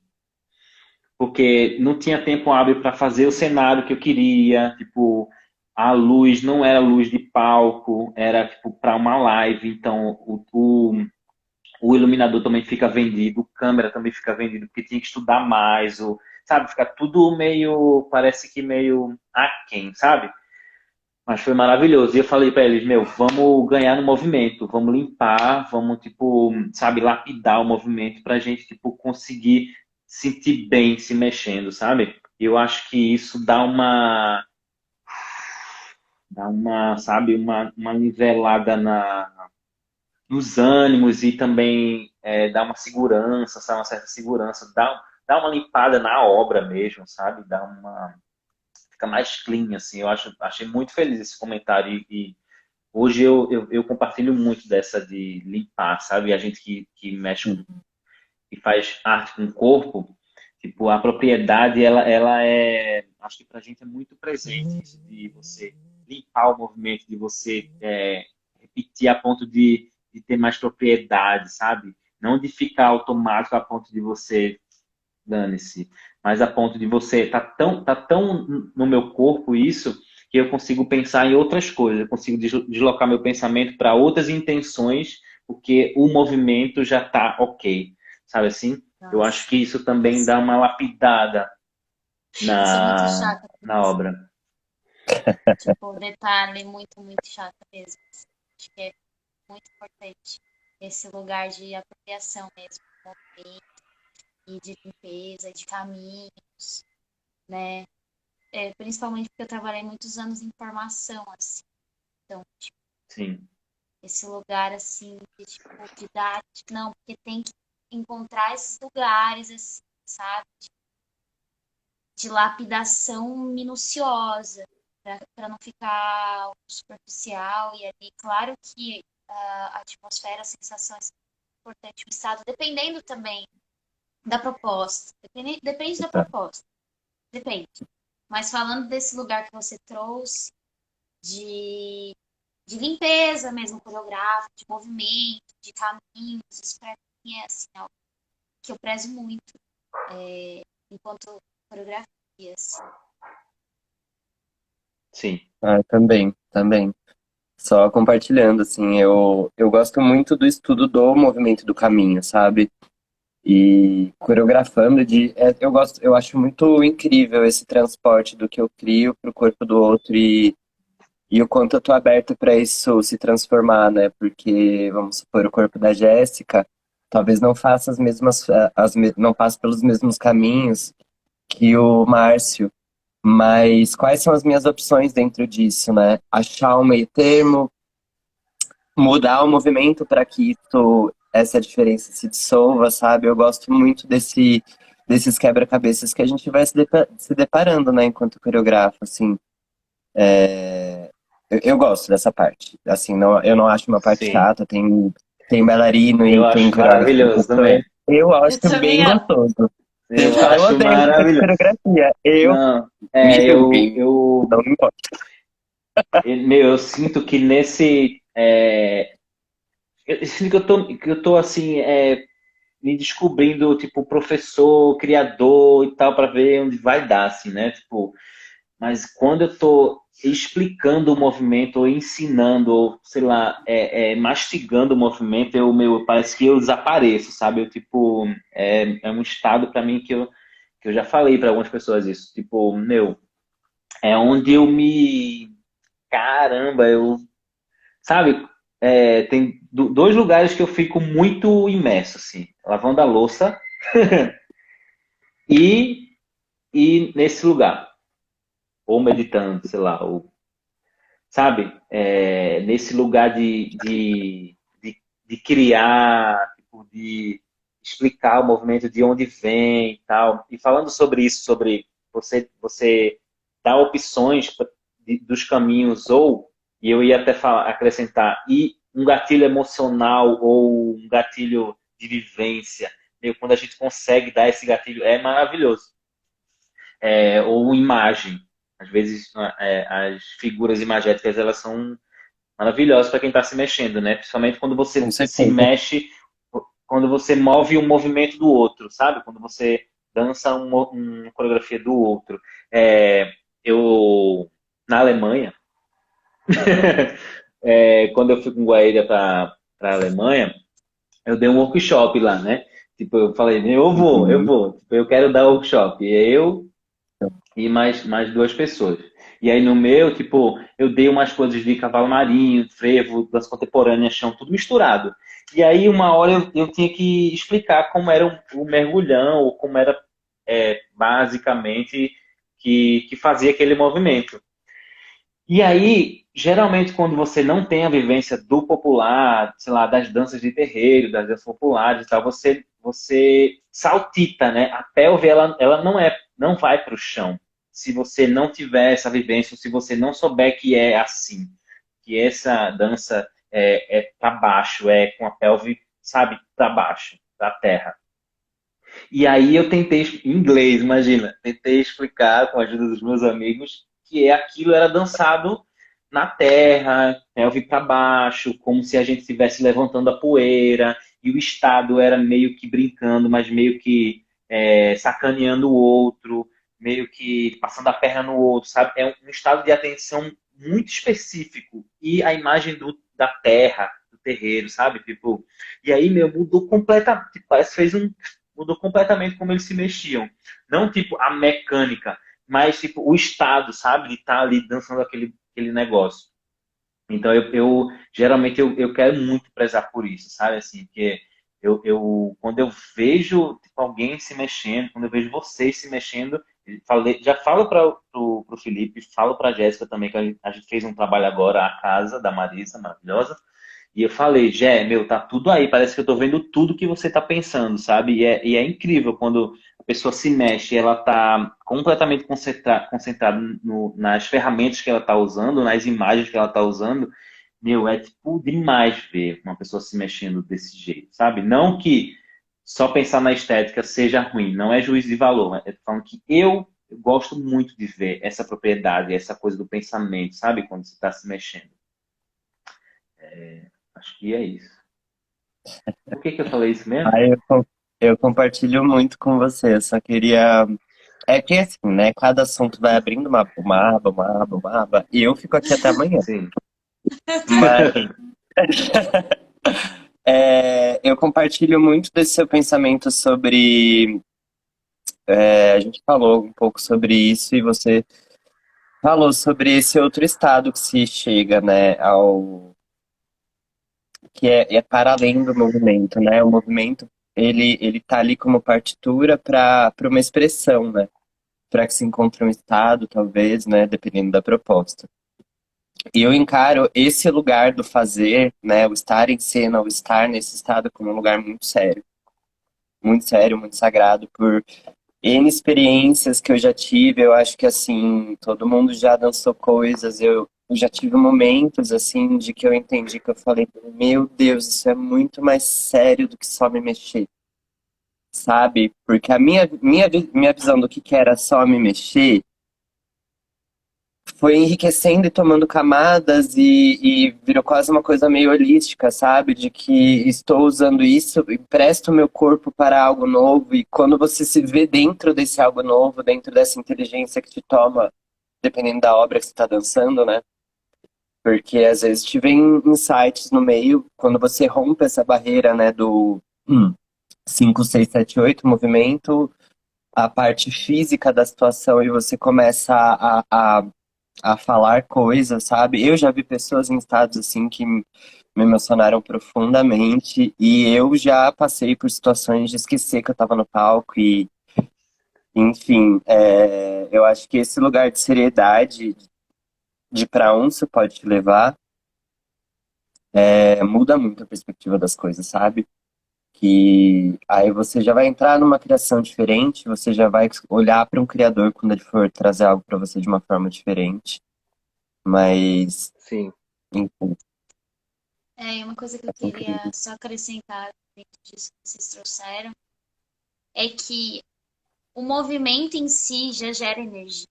Porque não tinha tempo hábil para fazer o cenário que eu queria. Tipo, a luz não era luz de palco, era tipo para uma live. Então, o iluminador também fica vendido, o câmera também fica vendido, porque tinha que estudar mais, sabe? Fica tudo meio, parece que meio aquém, sabe? Mas foi maravilhoso. E eu falei para eles, meu, vamos ganhar no movimento, vamos limpar, vamos, tipo, sabe, lapidar o movimento pra gente, tipo, conseguir sentir bem se mexendo, sabe? E eu acho que isso dá uma, sabe, uma nivelada nos ânimos e também dá uma segurança, sabe? Uma certa segurança, dá uma limpada na obra mesmo, sabe? Fica mais clean, assim. Achei muito feliz esse comentário e hoje eu compartilho muito dessa de limpar, sabe? A gente que mexe, que faz arte com o corpo, tipo, a propriedade, ela acho que pra gente é muito presente isso de você limpar o movimento, de você repetir a ponto de ter mais propriedade, sabe? Não de ficar automático a ponto de você, dane-se, mas a ponto de você, tá tão no meu corpo isso, que eu consigo pensar em outras coisas, eu consigo deslocar meu pensamento para outras intenções, porque o movimento já tá ok, sabe assim? Eu acho Nossa, que isso também dá uma lapidada eu sou muito na, chata por na isso. obra. Tipo, detalhe muito, muito chata mesmo. Acho que é muito importante esse lugar de apropriação mesmo, do movimento e de limpeza, de caminhos, né? Principalmente porque eu trabalhei muitos anos em formação, assim. Então, tipo, Sim, esse lugar, assim, de, tipo, didático, não, porque tem que encontrar esses lugares, assim, sabe? De lapidação minuciosa, para não ficar superficial. E ali, claro que a atmosfera, a sensação é importante, o estado, dependendo também da proposta. Depende da Tá. proposta, depende. Mas falando desse lugar que você trouxe, de, de limpeza mesmo coreográfica, de movimento, de caminhos, isso para mim é assim, algo que eu prezo muito enquanto coreografia. Assim. sim, Ah, também, também. Só compartilhando, assim, eu gosto muito do estudo do movimento do caminho, sabe? E coreografando eu gosto, eu acho muito incrível esse transporte do que eu crio pro corpo do outro e o quanto eu tô aberto para isso se transformar, né? Porque, vamos supor, o corpo da Jéssica talvez não faça as mesmas, não passe pelos mesmos caminhos que o Márcio, mas quais são as minhas opções dentro disso, né? Achar um meio termo, mudar o movimento para que essa diferença se dissolva, sabe? Eu gosto muito desses quebra-cabeças que a gente vai se deparando, né, enquanto coreógrafo, assim. Eu gosto dessa parte. Assim, não, eu não acho uma parte sim. chata, tem bailarino Eu e tem acho coreógrafo com maravilhoso fã. também. Eu acho Eu também bem amo. gostoso. Eu Eu acho odeio maravilhoso. coreografia. Não, Me eu, julguem, eu, não me importa. eu sinto que eu sinto que eu tô assim, me descobrindo, tipo, professor, criador e tal, para ver onde vai dar, assim, né? Tipo, mas quando eu tô explicando o movimento, ou ensinando, ou sei lá, mastigando o movimento, parece que eu desapareço, sabe? Eu, tipo, é um estado para mim que eu já falei para algumas pessoas isso. Tipo, meu, é onde eu me. Caramba, sabe? Tem dois lugares que eu fico muito imerso, assim: lavando a louça e, e nesse lugar. Ou meditando, sei lá, ou sabe? Nesse lugar de criar, tipo, de explicar o movimento, de onde vem e tal. E falando sobre isso, sobre você dar opções dos caminhos, e eu ia até acrescentar, e um gatilho emocional ou um gatilho de vivência. Quando a gente consegue dar esse gatilho, é maravilhoso. Ou imagem. Às vezes, as figuras imagéticas, elas são maravilhosas para quem está se mexendo, né? Principalmente quando Com você se certeza. mexe, quando você move o movimento do outro, sabe? Quando você dança uma coreografia do outro. Eu, na Alemanha, quando eu fui com Guaíra para a Alemanha, eu dei um workshop lá, né? Tipo, eu falei, eu Uhum. vou. Tipo, eu quero dar workshop. E e mais duas pessoas. E aí no meu, tipo, eu dei umas coisas de cavalo marinho, frevo, dança contemporânea, chão, tudo misturado. E aí uma hora eu tinha que explicar como era o mergulhão, ou como era basicamente que fazia aquele movimento. E aí, geralmente, quando você não tem a vivência do popular, sei lá, das danças de terreiro, das danças populares e tal, você saltita, né? A pelve, ela não vai para o chão. Se você não tiver essa vivência, ou se você não souber que é assim, que essa dança é para baixo, é com a pelve, sabe, para baixo, da terra. E aí eu tentei, em inglês, imagina, tentei explicar com a ajuda dos meus amigos que aquilo era dançado na terra, pelve para baixo, como se a gente estivesse levantando a poeira, e o estado era meio que brincando, mas meio que sacaneando o outro, meio que passando a perna no outro, sabe? É um estado de atenção muito específico. E a imagem da terra, do terreiro, sabe? Tipo, e aí, meu, mudou completamente. Tipo, parece que mudou completamente como eles se mexiam. Não tipo a mecânica, mas tipo o estado, sabe? De estar ali dançando aquele negócio. Então geralmente eu quero muito prezar por isso, sabe? Assim, porque quando eu vejo tipo, alguém se mexendo, quando eu vejo vocês se mexendo, já falo para o Felipe, falo para a Jéssica também, que a gente fez um trabalho agora, a casa da Marisa, maravilhosa, e eu falei, Jé, meu, tá tudo aí, parece que eu tô vendo tudo que você tá pensando, sabe? E é incrível quando a pessoa se mexe, ela tá completamente concentrada nas ferramentas que ela tá usando, nas imagens que ela tá usando. Meu, é tipo demais ver uma pessoa se mexendo desse jeito, sabe? Não que só pensar na estética seja ruim, não é juízo de valor, mas eu tô falando que eu gosto muito de ver essa propriedade, essa coisa do pensamento, sabe? Quando você está se mexendo. Acho que é isso. Por que eu falei isso mesmo? Aí eu compartilho muito com você. Eu só queria. É que assim, né? Cada assunto vai abrindo uma aba, uma aba, uma aba. E eu fico aqui até amanhã. Sim. Mas eu compartilho muito desse seu pensamento sobre. A gente falou um pouco sobre isso e você falou sobre esse outro estado que se chega, né? Que é para além do movimento, né? O movimento ele tá ali como partitura para uma expressão, né? Para que se encontre um estado, talvez, né? Dependendo da proposta. E eu encaro esse lugar do fazer, né? O estar em cena, o estar nesse estado como um lugar muito sério, muito sagrado, por N experiências que eu já tive. Eu acho que assim, todo mundo já dançou coisas. Eu já tive momentos assim de que eu entendi que eu falei, meu Deus, isso é muito mais sério do que só me mexer, sabe? Porque a minha visão do que era só me mexer foi enriquecendo e tomando camadas e virou quase uma coisa meio holística, sabe? De que estou usando isso e presto meu corpo para algo novo. E quando você se vê dentro desse algo novo, dentro dessa inteligência que te toma dependendo da obra que você está dançando, né? Porque às vezes te vem insights no meio, quando você rompe essa barreira, né, do 5, 6, 7, 8 movimento, a parte física da situação e você começa a falar coisas, sabe? Eu já vi pessoas em estados assim que me emocionaram profundamente e eu já passei por situações de esquecer que eu tava no palco e, enfim, eu acho que esse lugar de seriedade, de pra onde você pode te levar, muda muito a perspectiva das coisas, sabe? Que aí você já vai entrar numa criação diferente, você já vai olhar para um criador quando ele for trazer algo para você de uma forma diferente, mas Sim, enfim, É, uma coisa que eu é queria incrível. só acrescentar dentro disso que vocês trouxeram é que o movimento em si já gera energia,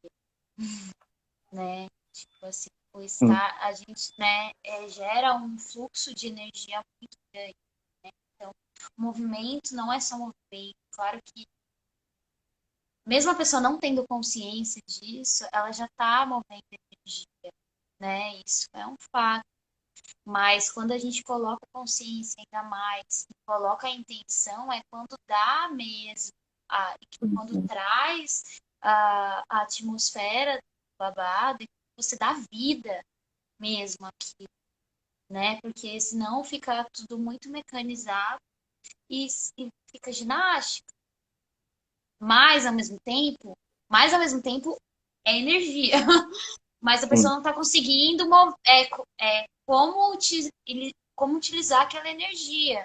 né? Tipo assim, Sim, a gente, né, gera um fluxo de energia muito grande. Então, o movimento não é só movimento. Claro que, mesmo a pessoa não tendo consciência disso, ela já está movendo energia, né? Isso é um fato. Mas quando a gente coloca consciência ainda mais, coloca a intenção, é quando dá mesmo, quando traz a atmosfera do babado, e você dá vida mesmo aqui, né? Porque senão fica tudo muito mecanizado e fica ginástica. Mas ao mesmo tempo, mais ao mesmo tempo é energia. Mas a pessoa sim, não está conseguindo como utilizar aquela energia,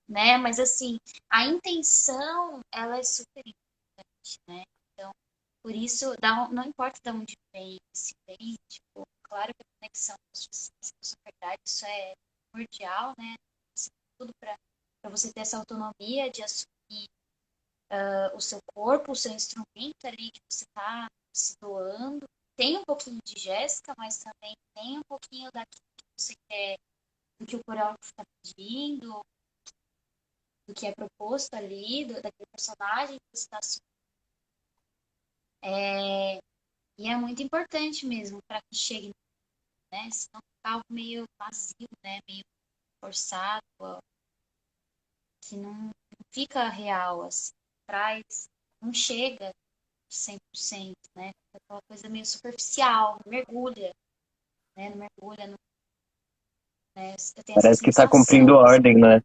né? Mas assim, a intenção, ela é super importante, né? Então, por isso, não importa de onde vem, se vem, tipo, claro que a conexão com a sua verdade, isso é primordial, né? Tudo para você ter essa autonomia de assumir o seu corpo, o seu instrumento ali que você está se doando. Tem um pouquinho de Jéssica, mas também tem um pouquinho daquilo que você quer, do que o coreógrafo está pedindo, do que é proposto ali, daquele personagem que você está assumindo. E é muito importante mesmo para que chegue, né? Senão fica algo meio vazio, né? Meio forçado, que não fica real, assim. Traz, não chega 100%, né? Fica aquela coisa meio superficial, mergulha, né? Não mergulha, não, né? Eu tenho essa parece que tá cumprindo sensação, assim. ordem, né?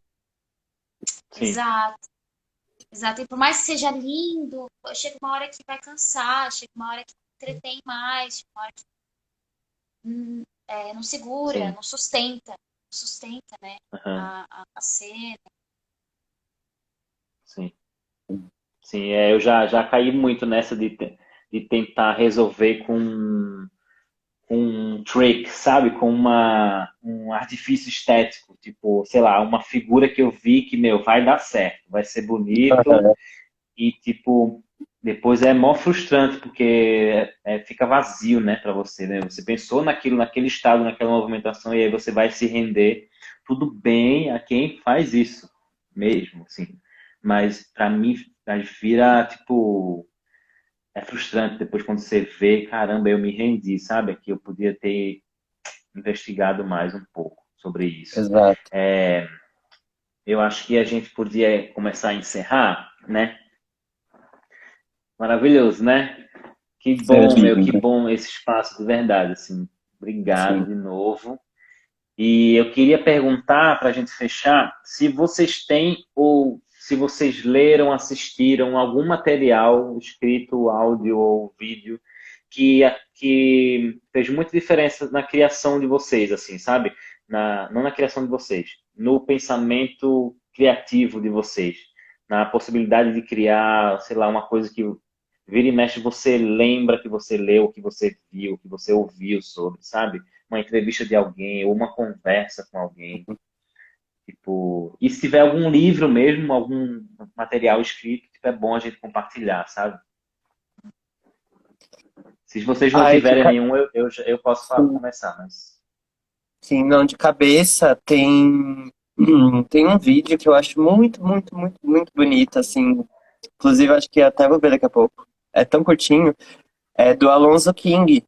sim, Exato, exato. E por mais que seja lindo, chega uma hora que vai cansar, chega uma hora que entretém mais, chega uma hora que não segura, sim. não sustenta, né? Aham, A cena. sim. Sim, eu já caí muito nessa de tentar resolver com um trick, sabe? Com um artifício estético. Tipo, sei lá, uma figura que eu vi que, meu, vai dar certo, vai ser bonito Aham. e, tipo, depois é mó frustrante porque fica vazio, né, pra você, né? Você pensou naquilo, naquele estado, naquela movimentação e aí você vai se render. Tudo bem a quem faz isso mesmo, assim. Mas pra mim, aí vira, tipo, é frustrante depois quando você vê, caramba, eu me rendi, sabe? Que eu podia ter investigado mais um pouco sobre isso. Exato. Eu acho que a gente podia começar a encerrar, né? Maravilhoso, né? Que Ser bom, meu, que lindo, bom esse espaço de verdade, assim. Obrigado sim. de novo. E eu queria perguntar, para a gente fechar, se vocês têm ou se vocês leram, assistiram algum material, escrito, áudio ou vídeo, que fez muita diferença na criação de vocês, assim, sabe? Não na criação de vocês, no pensamento criativo de vocês, na possibilidade de criar, sei lá, uma coisa que vira e mexe você lembra que você leu, que você viu, que você ouviu sobre, sabe? Uma entrevista de alguém ou uma conversa com alguém. Tipo, e se tiver algum livro mesmo, algum material escrito, tipo, é bom a gente compartilhar, sabe? Se vocês não Ai, tiverem fica. nenhum, eu posso Sim, começar, mas. sim, não, de cabeça tem um vídeo que eu acho muito, muito, muito, muito bonito, assim. Inclusive, acho que até vou ver daqui a pouco. É tão curtinho. É do Alonso King,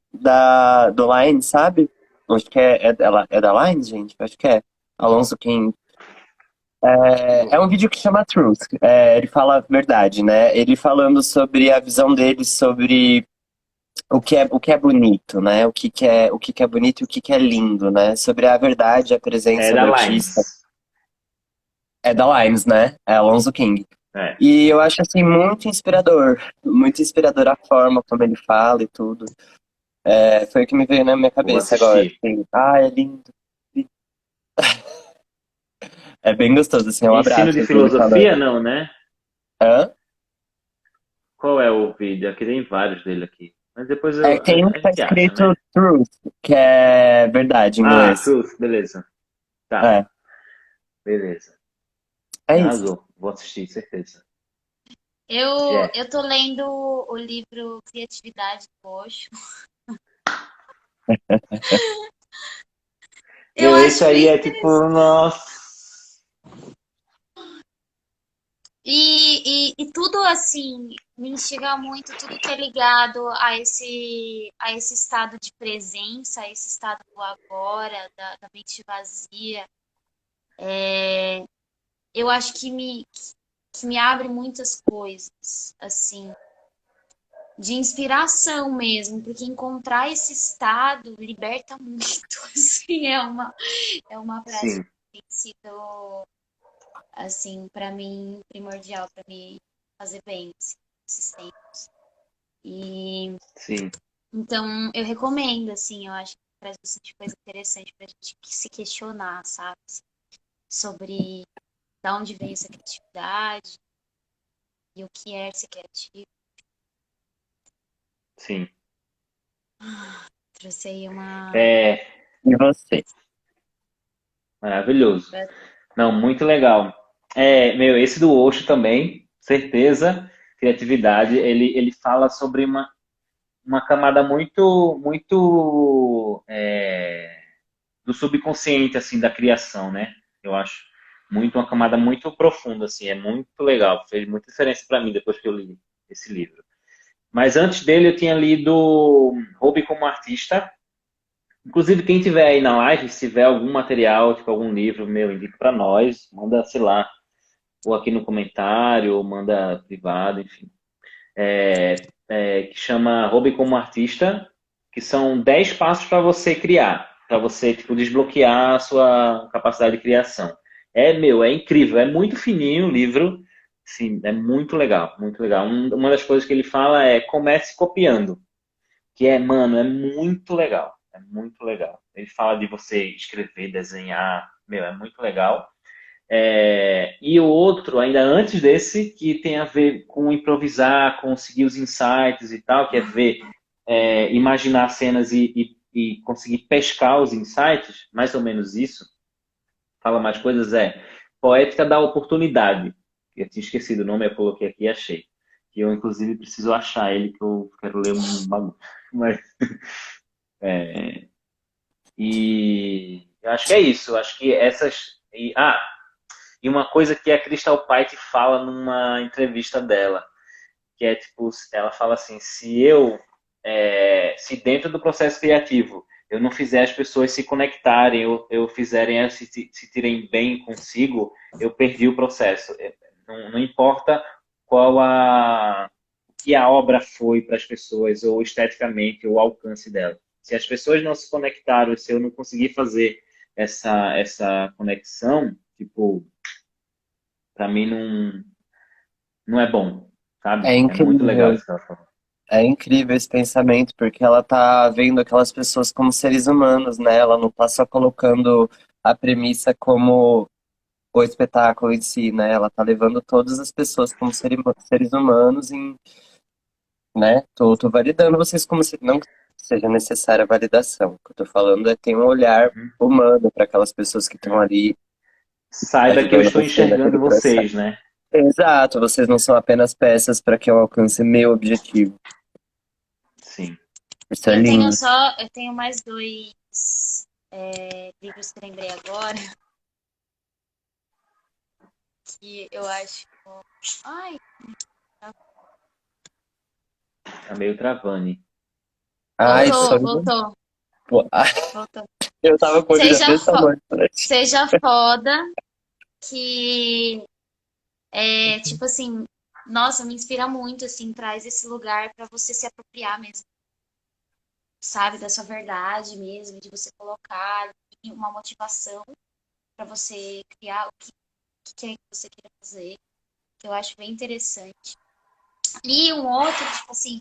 do Line, sabe? Acho que é da Line, gente? Acho que é. Alonso King. É um vídeo que chama Truth. Ele fala a verdade, né? Ele falando sobre a visão dele sobre o que é bonito, né? O que é bonito e o que é lindo, né? Sobre a verdade, a É presença da do artista. Limes. É da Limes, né? É Alonso King. É, E eu acho assim muito inspirador a forma como ele fala e tudo. Foi o que me veio na minha vou cabeça agora. assistir. Assim, é lindo. É bem gostoso, assim, um Ensino de abraço dele filosofia, falando. não, né? Hã? Qual é o vídeo? Aqui tem vários dele aqui. Mas depois Tem um a que tá gente acha, né? escrito Truth, que é verdade em Ah, inglês. Truth, beleza. Tá, É, beleza. é isso. Arrasou. Vou assistir, certeza. Eu Jeff. tô lendo o livro Criatividade do Osho. Eu Meu, esse acho aí bem é tipo, interessante. nossa. E tudo assim me instiga muito, tudo que é ligado a esse estado de presença, a esse estado do agora, da mente vazia. Eu acho que me abre muitas coisas, assim, de inspiração mesmo, porque encontrar esse estado liberta muito, assim, é uma frase Sim, que tem sido, assim, para mim, primordial, para me fazer bem, assim, esses tempos. E, sim, então, eu recomendo, assim, eu acho que traz bastante coisa interessante pra gente se questionar, sabe? Sobre de onde veio essa criatividade e o que é ser criativo. sim. Trouxe aí uma. É E você? maravilhoso. Não, muito legal. É, meu, esse do Osho também, certeza, criatividade, ele fala sobre uma camada muito do subconsciente, assim, da criação, né? Eu acho muito uma camada muito profunda, assim, é muito legal. Fez muita diferença para mim depois que eu li esse livro. Mas antes dele eu tinha lido Hobby como Artista. Inclusive, quem tiver aí na live, se tiver algum material, tipo algum livro meu, indica para nós, manda, sei lá, ou aqui no comentário, ou manda privado, enfim. Que chama Hobby como Artista, que são 10 passos para você criar, para você tipo, desbloquear a sua capacidade de criação. É incrível, é muito fininho o livro, sim, é muito legal, muito legal. Uma das coisas que ele fala é comece copiando, que mano, é muito legal, é muito legal. Ele fala de você escrever, desenhar, meu, é muito legal. E o outro, ainda antes desse, que tem a ver com improvisar, conseguir os insights e tal, que é ver, imaginar cenas e conseguir pescar os insights, mais ou menos isso. Fala mais coisas, Poética da Oportunidade. Eu tinha esquecido o nome, eu coloquei aqui e achei. Que eu, inclusive, preciso achar ele, que eu quero ler um bagulho. Mas, e eu acho que é isso. Eu acho que essas. E uma coisa que a Crystal Pite fala numa entrevista dela, que é tipo, ela fala assim, se dentro do processo criativo eu não fizer as pessoas se conectarem, eu fizerem elas se sentirem bem consigo, eu perdi o processo. Não importa qual que a obra foi para as pessoas, ou esteticamente, ou o alcance dela. Se as pessoas não se conectaram, se eu não conseguir fazer essa conexão, tipo, para mim não é bom, É sabe? É muito legal incrível. isso que ela falou. É incrível esse pensamento, porque ela tá vendo aquelas pessoas como seres humanos, né? Ela não tá só colocando a premissa como o espetáculo em si, né? Ela tá levando todas as pessoas como seres humanos em, né? Tô validando vocês como se não que seja necessária a validação. O que eu tô falando é ter um olhar Uhum. humano para aquelas pessoas que estão ali Saiba que eu ajudando a estou você naquele enxergando processo. vocês, né? Exato, vocês não são apenas peças para que eu alcance meu objetivo. Sim. Isso é lindo. Eu tenho mais dois livros que eu lembrei agora, que eu acho. Ai, Tá meio travando. Ai, Voltou, sonho. voltou, Pô, voltou. eu tava com o olho já Seja, desse tamanho. seja foda que tipo assim, nossa, me inspira muito, assim, traz esse lugar pra você se apropriar mesmo, sabe, da sua verdade mesmo, de você colocar uma motivação pra você criar o que é que você queira fazer, que eu acho bem interessante. E um outro, tipo assim,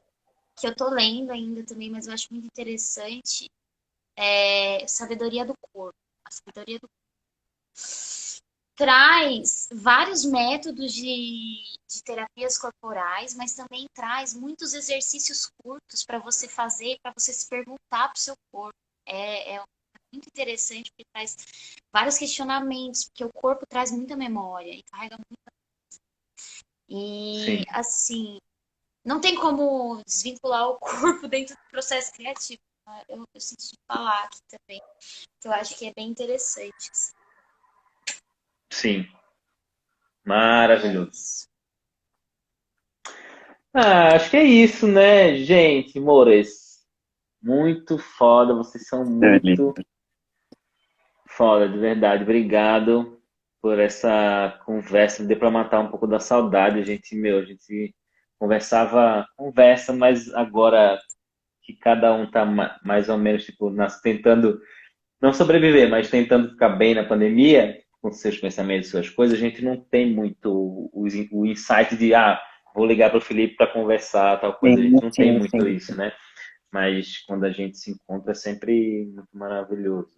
que eu tô lendo ainda também, mas eu acho muito interessante, é Sabedoria do Corpo. A Sabedoria do traz vários métodos de terapias corporais, mas também traz muitos exercícios curtos para você fazer, para você se perguntar para o seu corpo. É muito interessante porque traz vários questionamentos, porque o corpo traz muita memória e carrega muito. E, Sim, assim, não tem como desvincular o corpo dentro do processo criativo. Tá? Eu senti falar aqui também, que eu acho que é bem interessante. Assim. sim. E é Maravilhoso. isso. Ah, acho que é isso, né, gente? Mores, muito foda. Vocês são muito Lindo. foda, de verdade. Obrigado por essa conversa. Deu pra matar um pouco da saudade. A gente conversa, mas agora que cada um tá mais ou menos, tipo, tentando não sobreviver, mas tentando ficar bem na pandemia, com seus pensamentos, suas coisas, a gente não tem muito o insight de, vou ligar para o Felipe para conversar, tal coisa. A Sim, gente não tem sim, muito sim. isso, né? Mas quando a gente se encontra é sempre muito maravilhoso.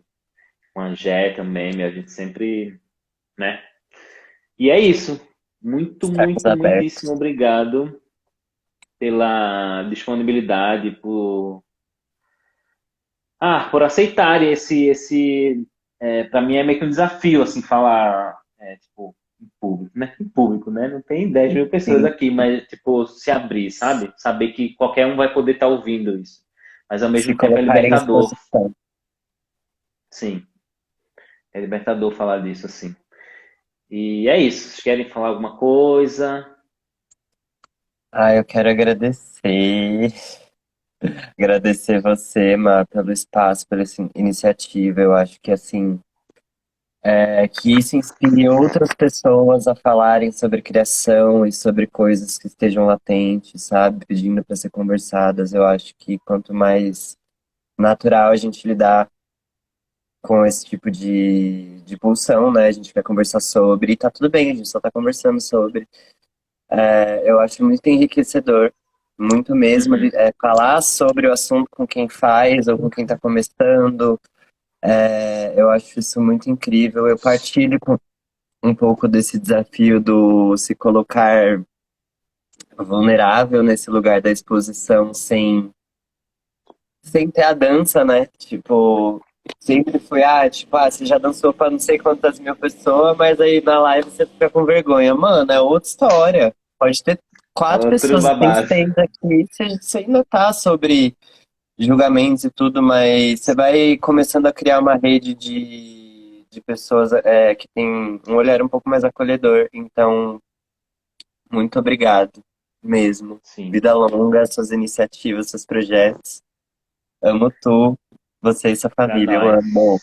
Com a Jé também, a gente sempre, né? E é isso. Muito, Estamos muito, muitíssimo abertos. obrigado pela disponibilidade, por aceitarem para mim é meio que um desafio, assim, falar, tipo, em público, né? Em público, né? Não tem 10 mil pessoas Sim, aqui, mas, tipo, se abrir, sabe? Saber que qualquer um vai poder estar ouvindo isso. Mas, ao se mesmo tempo, é colocar em libertador. exposição. Sim, é libertador falar disso, assim. E é isso. Vocês querem falar alguma coisa? Ah, eu quero agradecer. Agradecer você, Má, pelo espaço, pela iniciativa. Eu acho que assim, que isso inspire outras pessoas a falarem sobre criação e sobre coisas que estejam latentes, sabe? Pedindo para ser conversadas. Eu acho que quanto mais natural a gente lidar com esse tipo de pulsão, né? A gente vai conversar sobre, e tá tudo bem, a gente só tá conversando sobre. Eu acho muito enriquecedor, muito mesmo, Uhum. falar sobre o assunto com quem faz ou com quem tá começando. Eu acho isso muito incrível. Eu partilho com um pouco desse desafio do se colocar vulnerável nesse lugar da exposição sem ter a dança, né? Tipo, sempre foi, você já dançou pra não sei quantas mil pessoas, mas aí na live você fica com vergonha. Mano, é outra história. Pode ter quatro Outro pessoas, tem babado. seis aqui, você ainda tá sobre julgamentos e tudo, mas você vai começando a criar uma rede de pessoas que tem um olhar um pouco mais acolhedor. Então, muito obrigado mesmo. Sim, Vida longa, suas iniciativas, seus projetos. Amo tu, você e sua pra família, eu amo. nós.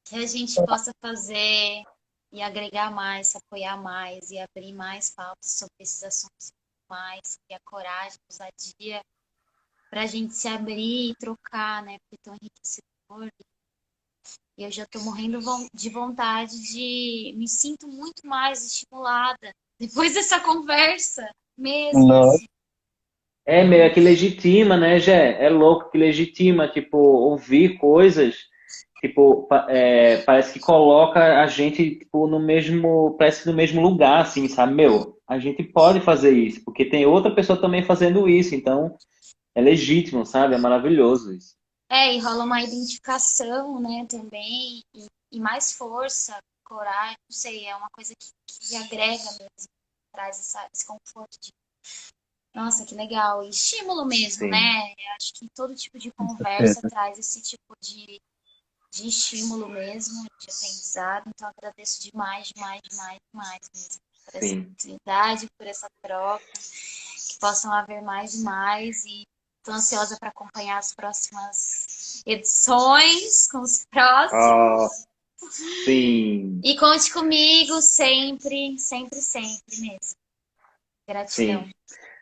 Que a gente possa fazer e agregar mais, se apoiar mais e abrir mais pautas sobre esses assuntos mais, e a coragem, a ousadia, para a gente se abrir e trocar, né? Porque é tão enriquecedor. E eu já estou morrendo de vontade de. Me sinto muito mais estimulada depois dessa conversa, mesmo, Nossa, assim. É meio que legitima, né, Gé? É louco que legitima, tipo, ouvir coisas, tipo, parece que coloca a gente, tipo, parece que no mesmo lugar, assim, sabe? Meu, a gente pode fazer isso, porque tem outra pessoa também fazendo isso, então é legítimo, sabe? É maravilhoso isso. E rola uma identificação, né, também, e mais força, coragem, não sei, é uma coisa que agrega mesmo, traz esse conforto de, nossa, que legal, e estímulo mesmo, Sim, né? Eu acho que todo tipo de com conversa certeza. traz esse tipo de estímulo mesmo, de aprendizado, então agradeço demais, demais, demais, demais mesmo, por essa sim. oportunidade, por essa troca, que possam haver mais e mais, Tô ansiosa para acompanhar as próximas edições com os Ó, próximos. sim, E conte comigo sempre, sempre, sempre mesmo. Gratidão. sim.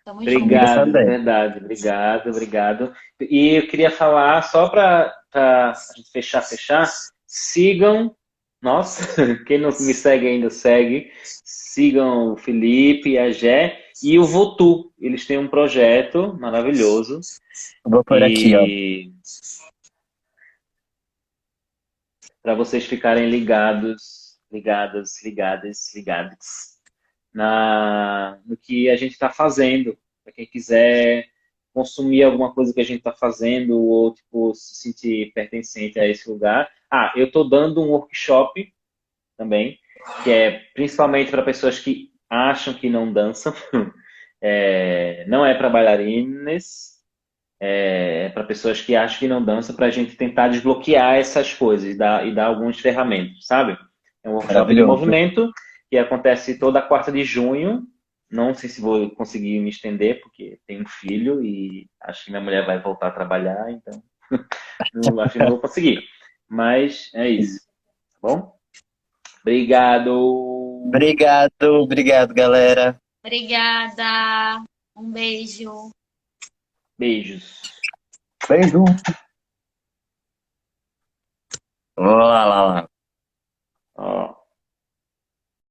Tamo junto. Comigo Obrigado, de também. verdade. Obrigado, obrigado. E eu queria falar, só para a gente fechar, sigam, nossa, quem não me segue ainda, segue. Sigam o Felipe, a Gé e o Votu. Eles têm um projeto maravilhoso. Vou por aqui, ó. E para vocês ficarem ligados no que a gente está fazendo. Para quem quiser consumir alguma coisa que a gente está fazendo ou tipo, se sentir pertencente a esse lugar. Ah, eu estou dando um workshop também, que é principalmente para pessoas que acham que não dançam. Não é para bailarinas, é para pessoas que acham que não dançam, para a gente tentar desbloquear essas coisas e dar algumas ferramentas, sabe? É um workshop de Maravilhoso. movimento que acontece toda quarta de junho. Não sei se vou conseguir me estender, porque tenho um filho e acho que minha mulher vai voltar a trabalhar, então acho que não vou conseguir. Mas é isso, tá bom? Obrigado. Obrigado, obrigado, galera. Obrigada. Um beijo. Beijos. Beijo. Lá, lá, lá. Ó.